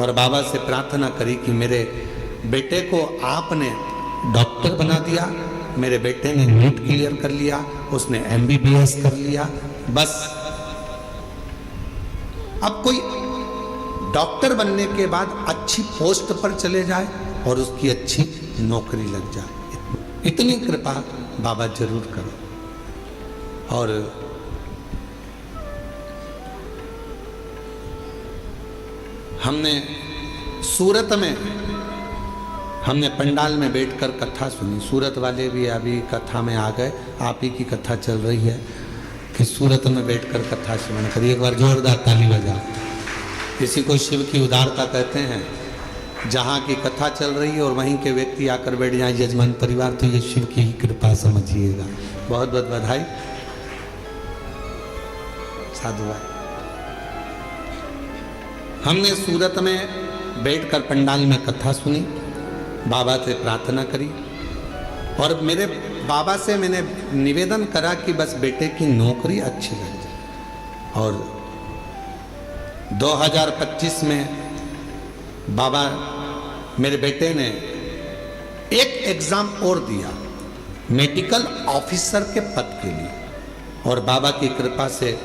और बाबा से प्रार्थना करी कि मेरे बेटे को आपने डॉक्टर बना दिया, मेरे बेटे ने नीट क्लियर कर लिया, उसने MBBS कर लिया, बस अब कोई डॉक्टर बनने के बाद अच्छी पोस्ट पर चले जाए और उसकी अच्छी नौकरी लग जाए। इतनी कृपा बाबा जरूर करो। और हमने सूरत में हमने पंडाल में बैठकर कथा सुनी। सूरत वाले भी अभी कथा में आ गए। आप ही की कथा चल रही है कि सूरत में बैठकर कथा श्रवण करिए। एक बार जोरदार ताली बजाओ। इसी को शिव की उदारता कहते हैं। जहाँ की कथा चल रही है और वहीं के व्यक्ति आकर बैठ जाए यजमान परिवार, तो ये शिव की ही कृपा समझिएगा। बहुत बहुत बधाई। साधुवाद। हमने सूरत में बैठकर पंडाल में कथा सुनी, बाबा से प्रार्थना करी और मेरे बाबा से मैंने निवेदन करा कि बस बेटे की नौकरी अच्छी लग जाए। और 2025 में बाबा मेरे बेटे ने एक एग्जाम और दिया मेडिकल ऑफिसर के पद के लिए और बाबा की कृपा से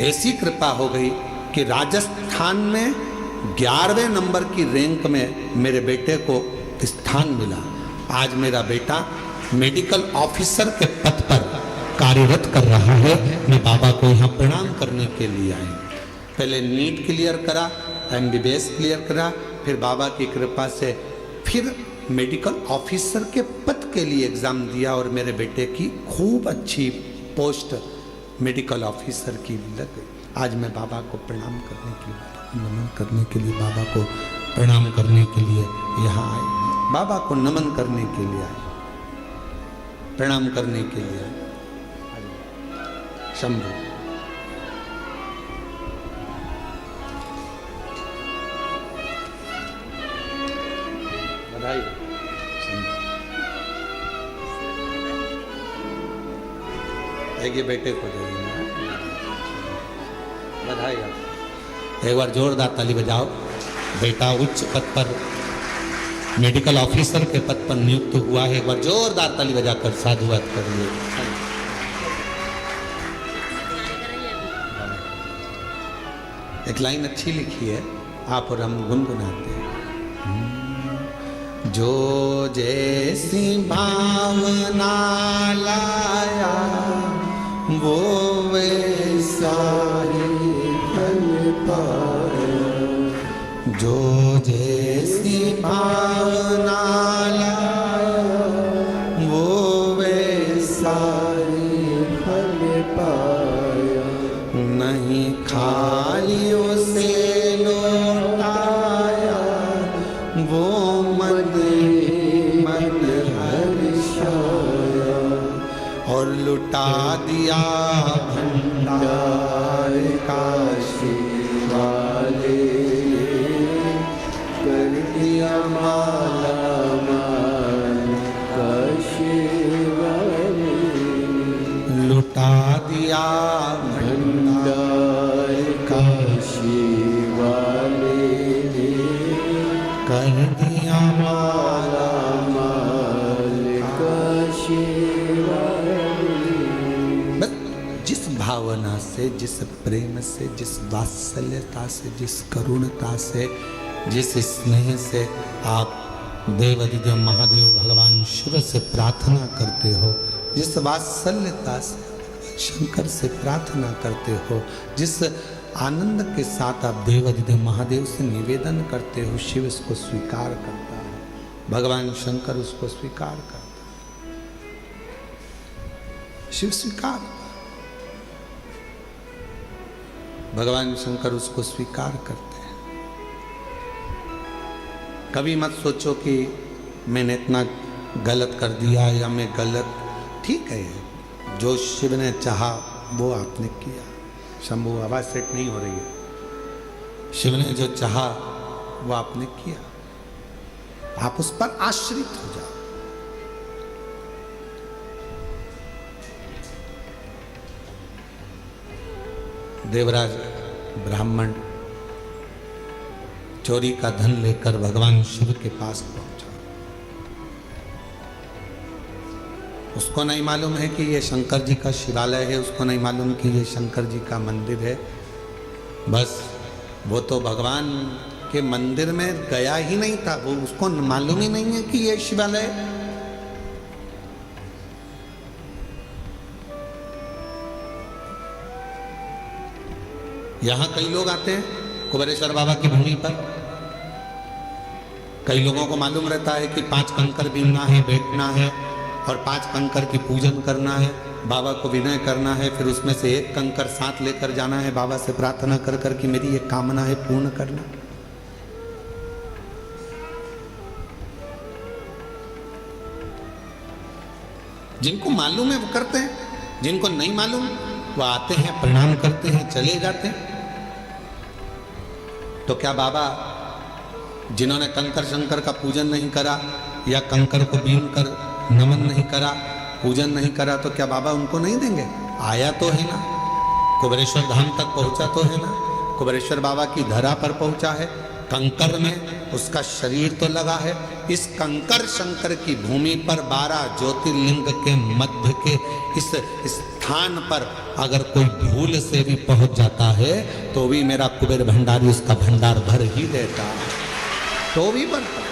ऐसी कृपा हो गई कि राजस्थान में 11वें नंबर की रैंक में मेरे बेटे को स्थान मिला। आज मेरा बेटा मेडिकल ऑफिसर के पद पर कार्यरत कर रहा है। मैं बाबा को यहाँ प्रणाम करने के लिए आई। पहले नीट क्लियर करा, MBBS क्लियर करा, फिर बाबा की कृपा से फिर मेडिकल ऑफिसर के पद के लिए एग्ज़ाम दिया और मेरे बेटे की खूब अच्छी पोस्ट मेडिकल ऑफिसर की लग गई। आज मैं बाबा को प्रणाम करने के लिए, नमन करने के लिए, बाबा को प्रणाम करने के लिए यहाँ आए, बाबा को नमन करने के लिए आए, प्रणाम करने के लिए आए। शंभू बधाई। ये बेटे को दे देना बधाई। आप एक बार जोरदार ताली बजाओ। बेटा उच्च पद पर मेडिकल ऑफिसर के पद पर नियुक्त हुआ है। एक बार जोरदार ताली बजाकर साधुवाद करिए। एक लाइन अच्छी लिखी है, आप और हम गुनगुनाते हैं। जो जैसी भावना लाया वो वैसा ही फल पाया। जो जैसी भावना लाया वो वैसा ही फल पाया। नहीं खाली उसे लौटाया वो मन हर्षाया। और लुटा दिया भंडार काशी वाले। कर दिया माला माल काशी वाले। लुटा दिया भंडार काशी वाले। कर दिया माला माल काशी वाले। बस जिस भावना से, जिस प्रेम से, जिस वात्सल्यता से, जिस करुणता से, जिस स्नेह से आप देवाधिदेव महादेव भगवान शिव से प्रार्थना करते हो, जिस वात्सल्यता से शंकर से प्रार्थना करते हो, जिस आनंद के साथ आप देवाधिदेव महादेव से निवेदन करते हो, शिव इसको स्वीकार करता है, भगवान शंकर उसको स्वीकार करता है, शिव स्वीकार, भगवान शंकर उसको स्वीकार करते हैं। कभी मत सोचो कि मैंने इतना गलत कर दिया या मैं गलत, ठीक है, जो शिव ने चाहा वो आपने किया। शंभू आवाज सेट नहीं हो रही है। शिव ने जो चाहा वो आपने किया, आप उस पर आश्रित हो जाओ। देवराज ब्राह्मण चोरी का धन लेकर भगवान शिव के पास पहुंचा। उसको नहीं मालूम है कि ये शंकर जी का शिवालय है, उसको नहीं मालूम कि ये शंकर जी का मंदिर है। बस वो तो भगवान के मंदिर में गया ही नहीं था, वो उसको मालूम ही नहीं है कि ये शिवालय है। यहाँ कई लोग आते हैं कुबेरेश्वर बाबा की भूमि पर। कई लोगों को मालूम रहता है कि 5 कंकर बीनना है, बैठना है और 5 कंकर की पूजन करना है, बाबा को विनय करना है, फिर उसमें से 1 कंकर साथ लेकर जाना है, बाबा से प्रार्थना कर कर कि मेरी ये कामना है पूर्ण करना। जिनको मालूम है वो करते हैं, जिनको नहीं मालूम वो आते हैं, प्रणाम करते हैं, चले जाते हैं। तो क्या बाबा जिन्होंने कंकर शंकर का पूजन नहीं करा या कंकर को बीन कर नमन नहीं करा, पूजन नहीं करा, तो क्या बाबा उनको नहीं देंगे? आया तो है ना, कुबेरेश्वर धाम तक पहुंचा तो है ना, कुबेरेश्वर बाबा की धरा पर पहुंचा है, कंकर में उसका शरीर तो लगा है। इस कंकर शंकर की भूमि पर 12 ज्योतिर्लिंग के मध्य के इस स्थान पर अगर कोई भूल से भी पहुंच जाता है तो भी मेरा कुबेर भंडारी उसका भंडार भर ही देता है, तो भी भरता।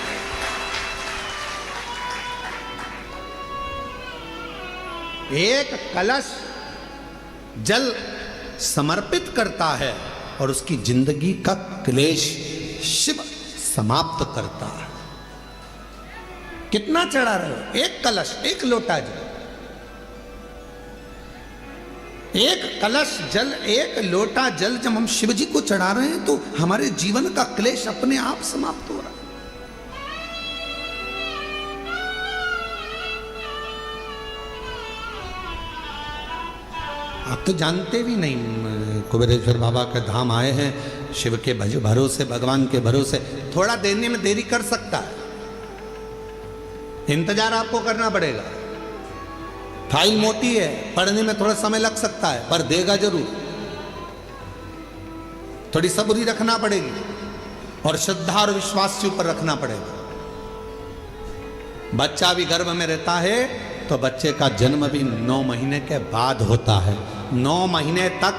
एक कलश जल समर्पित करता है और उसकी जिंदगी का क्लेश शिव समाप्त करता है। कितना चढ़ा रहे हो? एक कलश, एक लोटा जल, एक कलश जल, एक लोटा जल जब हम शिव जी को चढ़ा रहे हैं तो हमारे जीवन का क्लेश अपने आप समाप्त हो रहा है। आप तो जानते भी नहीं, कुबेरेश्वर बाबा के धाम आए हैं, शिव के भरोसे, भगवान के भरोसे, थोड़ा देने में देरी कर सकता है, इंतजार आपको करना पड़ेगा। फाइल मोटी है, पढ़ने में थोड़ा समय लग सकता है, पर देगा जरूर। थोड़ी सब्री रखना पड़ेगी और श्रद्धा और विश्वास के ऊपर रखना पड़ेगा। बच्चा भी गर्भ में रहता है तो बच्चे का जन्म भी 9 महीने के बाद होता है। 9 महीने तक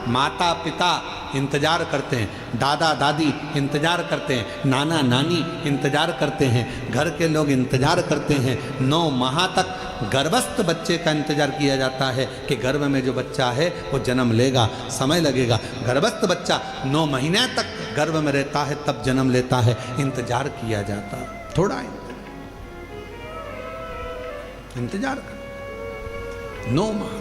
माता पिता इंतजार करते हैं, दादा दादी इंतजार करते हैं, नाना नानी इंतजार करते हैं, घर के लोग इंतजार करते हैं। 9 माह तक गर्भस्थ बच्चे का इंतजार किया जाता है कि गर्भ में जो बच्चा है वो जन्म लेगा, समय लगेगा। गर्भस्थ बच्चा 9 महीने तक गर्भ में रहता है, तब जन्म लेता है, इंतजार किया जाता है। थोड़ा इंतजार कर, 9 माह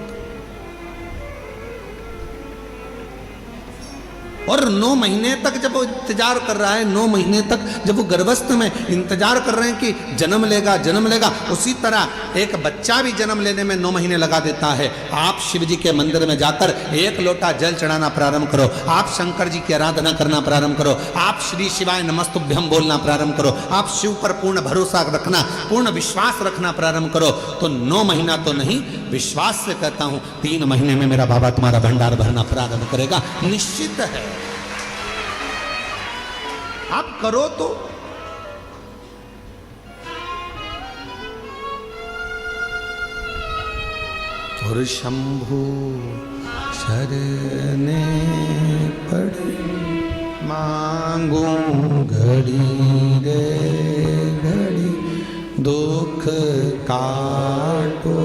और 9 महीने तक जब वो इंतजार कर रहा है, 9 महीने तक जब वो गर्भस्थ में इंतजार कर रहे हैं कि जन्म लेगा, जन्म लेगा, उसी तरह एक बच्चा भी जन्म लेने में 9 महीने लगा देता है। आप शिव जी के मंदिर में जाकर 1 लोटा जल चढ़ाना प्रारंभ करो, आप शंकर जी की आराधना करना प्रारंभ करो, आप श्री शिवाय नमस्तुभ्यम बोलना प्रारंभ करो, आप शिव पर पूर्ण भरोसा रखना, पूर्ण विश्वास रखना प्रारंभ करो, तो 9 महीना तो नहीं, विश्वास से कहता हूं 3 महीने में मेरा बाबा तुम्हारा भंडार भरना प्रारंभ करेगा, निश्चित है। आप करो तो। और शंभु शरणे पड़े मांगू घड़ी रे घड़ी, दुख काटो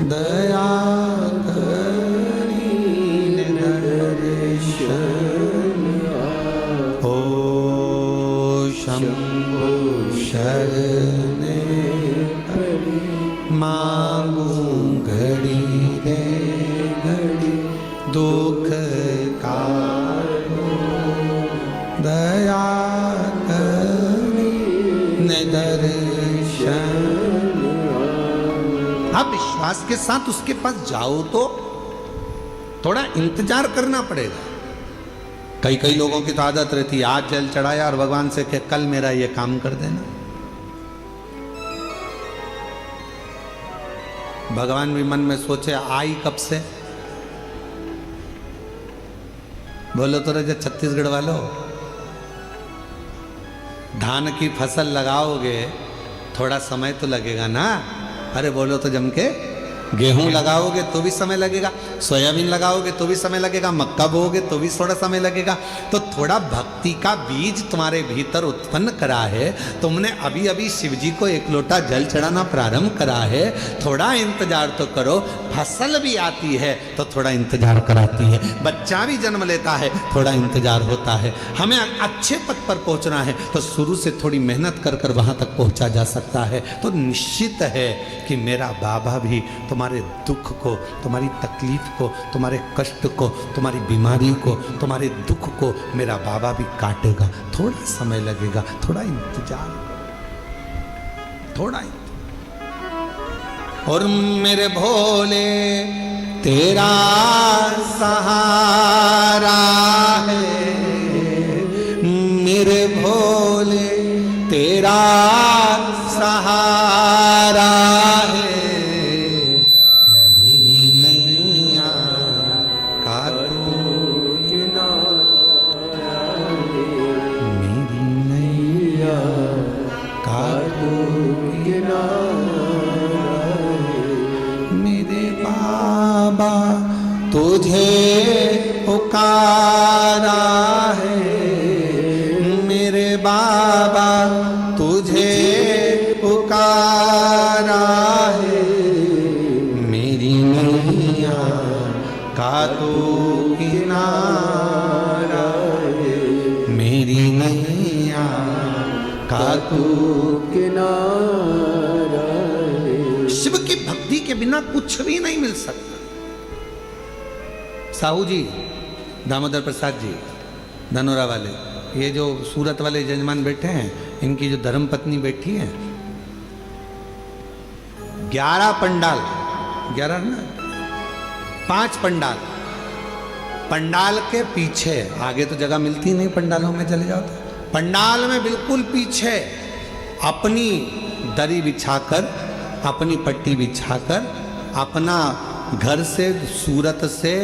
दया शरणे मांगू घड़ी रे घड़ी, दुख काटो दया करी दर्शन। आप विश्वास के साथ उसके पास जाओ तो थोड़ा इंतजार करना पड़ेगा। कई लोगों की तो आदत रहती है, आज जल चढ़ाया और भगवान से कहे कल मेरा ये काम कर देना। भगवान भी मन में सोचे आई कब से? बोलो तो रहे छत्तीसगढ़ वालों, धान की फसल लगाओगे थोड़ा समय तो लगेगा ना। अरे बोलो तो जम के, गेहूं लगाओगे तो भी समय लगेगा, सोयाबीन लगाओगे तो भी समय लगेगा, मक्का बोओगे तो भी थोड़ा समय लगेगा। तो थोड़ा भक्ति का बीज तुम्हारे भीतर उत्पन्न करा है, तुमने अभी अभी शिव जी को 1 लोटा जल चढ़ाना प्रारंभ करा है, थोड़ा इंतजार तो करो। फसल भी आती है तो थोड़ा इंतजार कराती है, बच्चा भी जन्म लेता है, थोड़ा इंतजार होता है। हमें अच्छे पद पर पहुंचना है तो शुरू से थोड़ी मेहनत कर कर वहां तक पहुंचा जा सकता है। तो निश्चित है कि मेरा बाबा भी तुम्हारे दुख को, तुम्हारी तकलीफ को, तुम्हारे कष्ट को, तुम्हारी बीमारी को, तुम्हारे दुख को मेरा बाबा भी काटेगा। थोड़ा समय लगेगा, थोड़ा इंतजार, थोड़ा इंतजार। और मेरे भोले तेरा सहारा है, मेरे भोले तेरा सहारा है, तुझे पुकारा है मेरे बाबा, तुझे पुकारा है, मेरी नैया का तू किनारा है, मेरी नैया का तू किनारा। शिव की भक्ति के बिना कुछ भी नहीं मिल सकता। साहू जी, दामोदर प्रसाद जी, धनोरा वाले, ये जो सूरत वाले जजमान बैठे हैं, इनकी जो धर्म पत्नी बैठी है, 11 पंडाल, 11 ना, 5 पंडाल, पंडाल के पीछे, आगे तो जगह मिलती नहीं पंडालों में चले जाओ तो, पंडाल में बिल्कुल पीछे अपनी दरी बिछाकर, अपनी पट्टी बिछाकर, अपना घर से सूरत से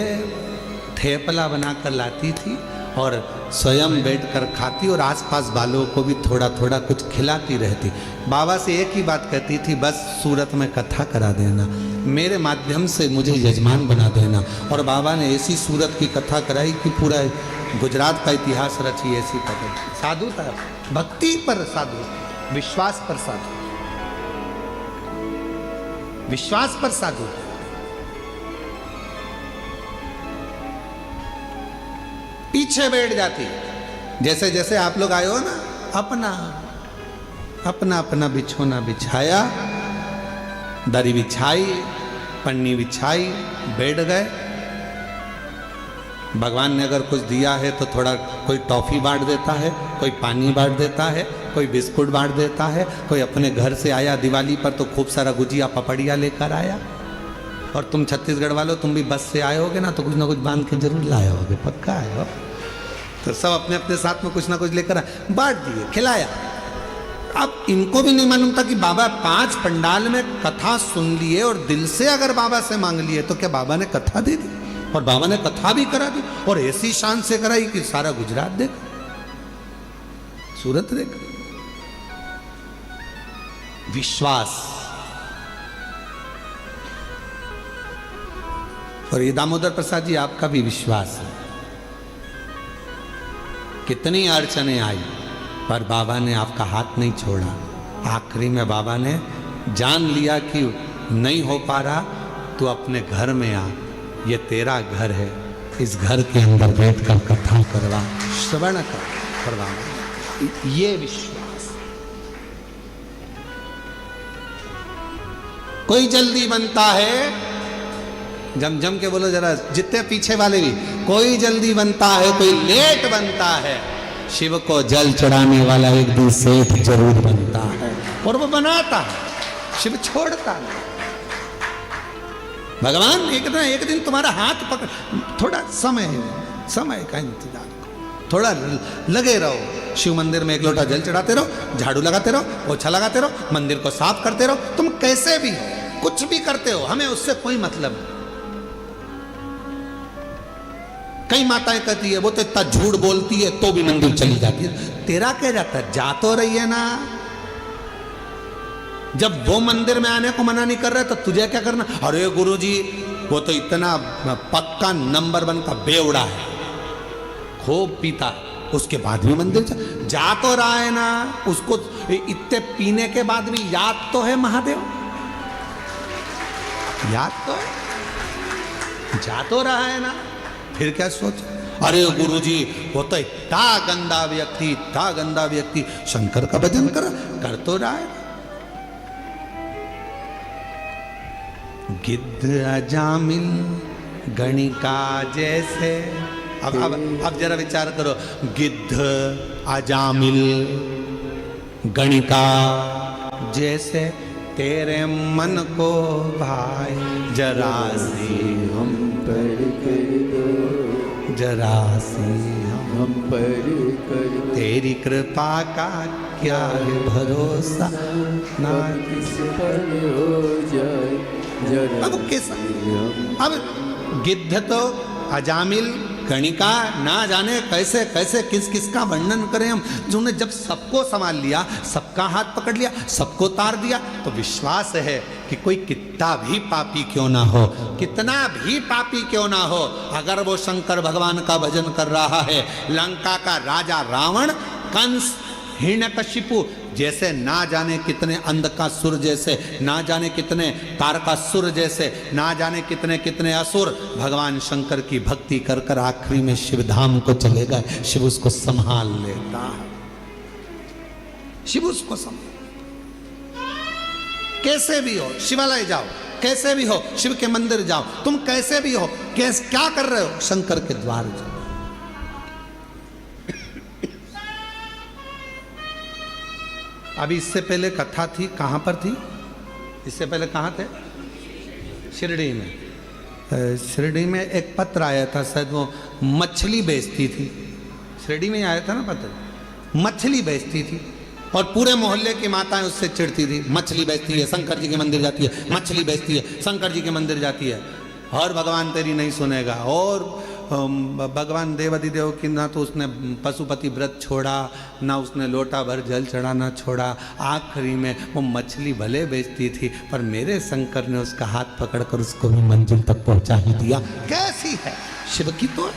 थेपला बनाकर लाती थी और स्वयं बैठकर खाती और आसपास वालों को भी थोड़ा थोड़ा कुछ खिलाती रहती। बाबा से एक ही बात कहती थी, बस सूरत में कथा करा देना, मेरे माध्यम से मुझे यजमान बना देना। और बाबा ने ऐसी सूरत की कथा कराई कि पूरा गुजरात का इतिहास रची। ऐसी कथा, साधु था, भक्ति पर साधु, विश्वास पर साधु, विश्वास पर साधु। पीछे बैठ जाती, जैसे जैसे आप लोग आए हो ना, अपना अपना अपना बिछोना बिछाया, दरी बिछाई, पन्नी बिछाई, बैठ गए। भगवान ने अगर कुछ दिया है तो थोड़ा कोई टॉफी बांट देता है, कोई पानी बांट देता है, कोई बिस्कुट बांट देता है, कोई अपने घर से आया दिवाली पर तो खूब सारा गुजिया पपड़िया लेकर आया। और तुम छत्तीसगढ़ वालों, तुम भी बस से आए होगे ना, तो कुछ ना कुछ बांध के जरूर लाए होगे, पक्का आए हो। तो सब अपने अपने साथ में कुछ ना कुछ लेकर बांट दिए, खिलाया। अब इनको भी नहीं मालूम था कि बाबा 5 पंडाल में कथा सुन लिए और दिल से अगर बाबा से मांग लिए तो क्या बाबा ने कथा दे दी। और बाबा ने कथा भी करा दी और ऐसी शान से कराई कि सारा गुजरात देख, सूरत देख। विश्वास। और ये दामोदर प्रसाद जी, आपका भी विश्वास है। कितनी अड़चने आई पर बाबा ने आपका हाथ नहीं छोड़ा। आखिरी में बाबा ने जान लिया कि नहीं हो पा रहा, तो अपने घर में आ, ये तेरा घर है, इस घर के अंदर बैठकर कथा करवा, श्रवण करवा। ये विश्वास। कोई जल्दी बनता है, जम जम के बोलो जरा, जितने पीछे वाले भी, कोई जल्दी बनता है, कोई लेट बनता है। शिव को जल चढ़ाने वाला एक दिन सेठ जरूर बनता है, और वो बनाता है, शिव छोड़ता है। भगवान एक दिन तुम्हारा हाथ पकड़, थोड़ा समय का इंतजार करो, थोड़ा लगे रहो। शिव मंदिर में 1 लोटा जल चढ़ाते रहो, झाड़ू लगाते रहो, पोछा लगाते रहो, मंदिर को साफ करते रहो। तुम कैसे भी कुछ भी करते हो, हमें उससे कोई मतलब नहीं। कई माताएं कहती है वो तो इतना झूठ बोलती है तो भी मंदिर चली जाती है। तेरा क्या जाता है, जा तो रही है ना। जब वो मंदिर में आने को मना नहीं कर रहे तो तुझे क्या करना। अरे गुरुजी, वो तो इतना पक्का नंबर 1 का बेवड़ा है, खूब पीता, उसके बाद भी मंदिर जा तो रहा है ना। उसको इतने पीने के बाद भी याद तो है महादेव, याद तो है, जा तो रहा है ना। फिर क्या सोच, अरे गुरुजी वो तो इतना गंदा व्यक्ति शंकर का भजन कर तो रहा है। गिद्ध अजामिल गणिका जैसे, अब जरा विचार करो, गिद्ध अजामिल गणिका जैसे तेरे मन को भाई, जरा सी हम पर कर दो, जरा सी हम पर कर दो। तेरी कृपा का क्या है भरोसा, ना किस पर हो जाए जरा। अब कैसा, अब गिद्ध तो अजामिल गणिका, ना जाने कैसे कैसे किस किस का वर्णन करें हम, जिन्होंने जब सबको संभाल लिया, सबका हाथ पकड़ लिया, सबको तार दिया, तो विश्वास है कि कोई कितना भी पापी क्यों ना हो, कितना भी पापी क्यों ना हो, अगर वो शंकर भगवान का भजन कर रहा है, लंका का राजा रावण, कंस, हिरण्यकशिपु जैसे ना जाने कितने अंधकासुर जैसे, ना जाने कितने तारकासुर जैसे, ना जाने कितने कितने असुर भगवान शंकर की भक्ति कर कर आखिरी में शिवधाम को चले गए। शिव उसको संभाल लेता है, शिव उसको संभाल। कैसे भी हो शिवालय जाओ, कैसे भी हो शिव के मंदिर जाओ, तुम कैसे भी हो, क्या कर रहे हो, शंकर के द्वार जाओ। अभी इससे पहले कथा थी, कहां पर थी? इससे पहले कहां थे? शिरडी में। शिरडी में एक पत्र आया था, शायद वो मछली बेचती थी। शिरडी में आया था ना पत्र, मछली बेचती थी और पूरे मोहल्ले की माताएं उससे चिढ़ती थी, मछली बेचती है, शंकर जी के मंदिर जाती है, मछली बेचती है, शंकर जी के मंदिर जाती है, और भगवान तेरी नहीं सुनेगा। और भगवान देवादिदेव की ना तो उसने पशुपति व्रत छोड़ा, ना उसने लोटा भर जल चढ़ाना छोड़ा। आखिरी में वो मछली भले बेचती थी, पर मेरे शंकर ने उसका हाथ पकड़कर उसको भी मंजिल तक पहुंचा ही दिया। कैसी है शिव की तो।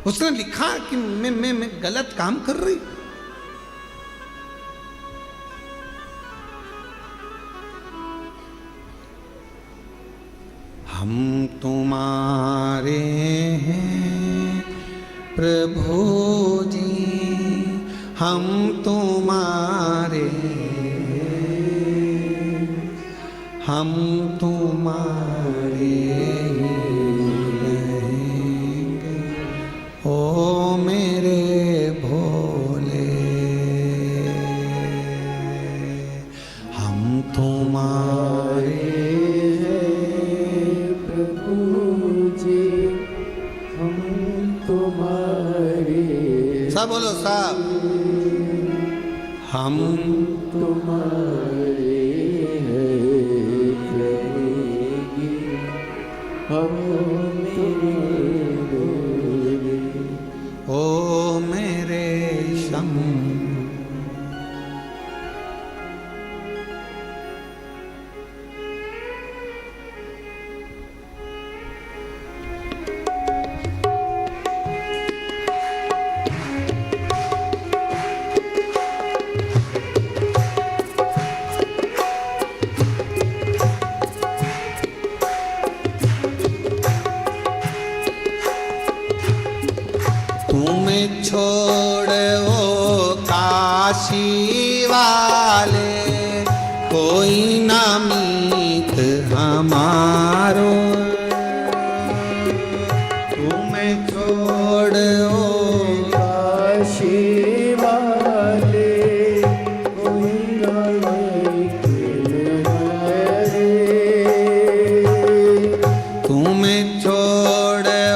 उसने लिखा कि मैं गलत काम कर रही। हम तुम्हारे हैं प्रभु जी, हम तुम्हारे, हम तुम्हारे रहेंगे ओ मेरे भोले, हम तुम्हारे सब बोलो सब, हम तुम्हारे हैं प्रभु जी, हम तेरे ओ मेरे शम। तुम्हें छोड़ो काशी वाले, कोई ना मीत हमारो। तुम्हें छोड़ो काशी वाले, कोई ना मीत हमारे। तुम्हें छोड़ो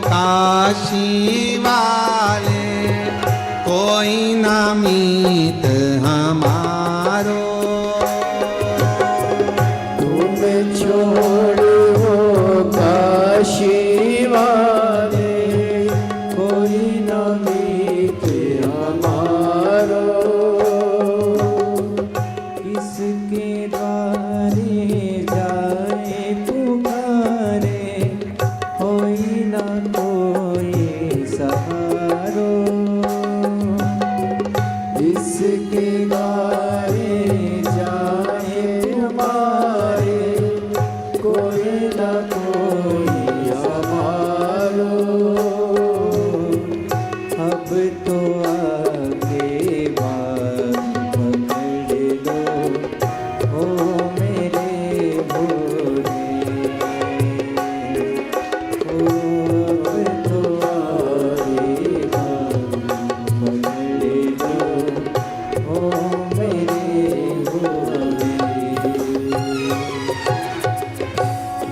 काशी वाले, कोई ना मीत हमारो। तुम्हें छोड़ो काशी वाले, कोई ना मीत हमारो। किसके द्वारे जाए पुकारे, कोई ना कोई सहारो। इसके द्वारे जाए हमारे, कोई ना कोई हमारो। अब तो आगे बात पकड़ लो ओ मेरे भोले, अब तो आगे बात पकड़ लो ओ मेरे भोले।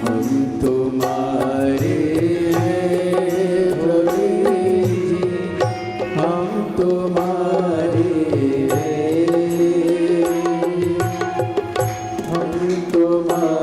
हम तुम्हारे हैं भोले जी, हम तुम्हारे हैं, हम तुम्हारे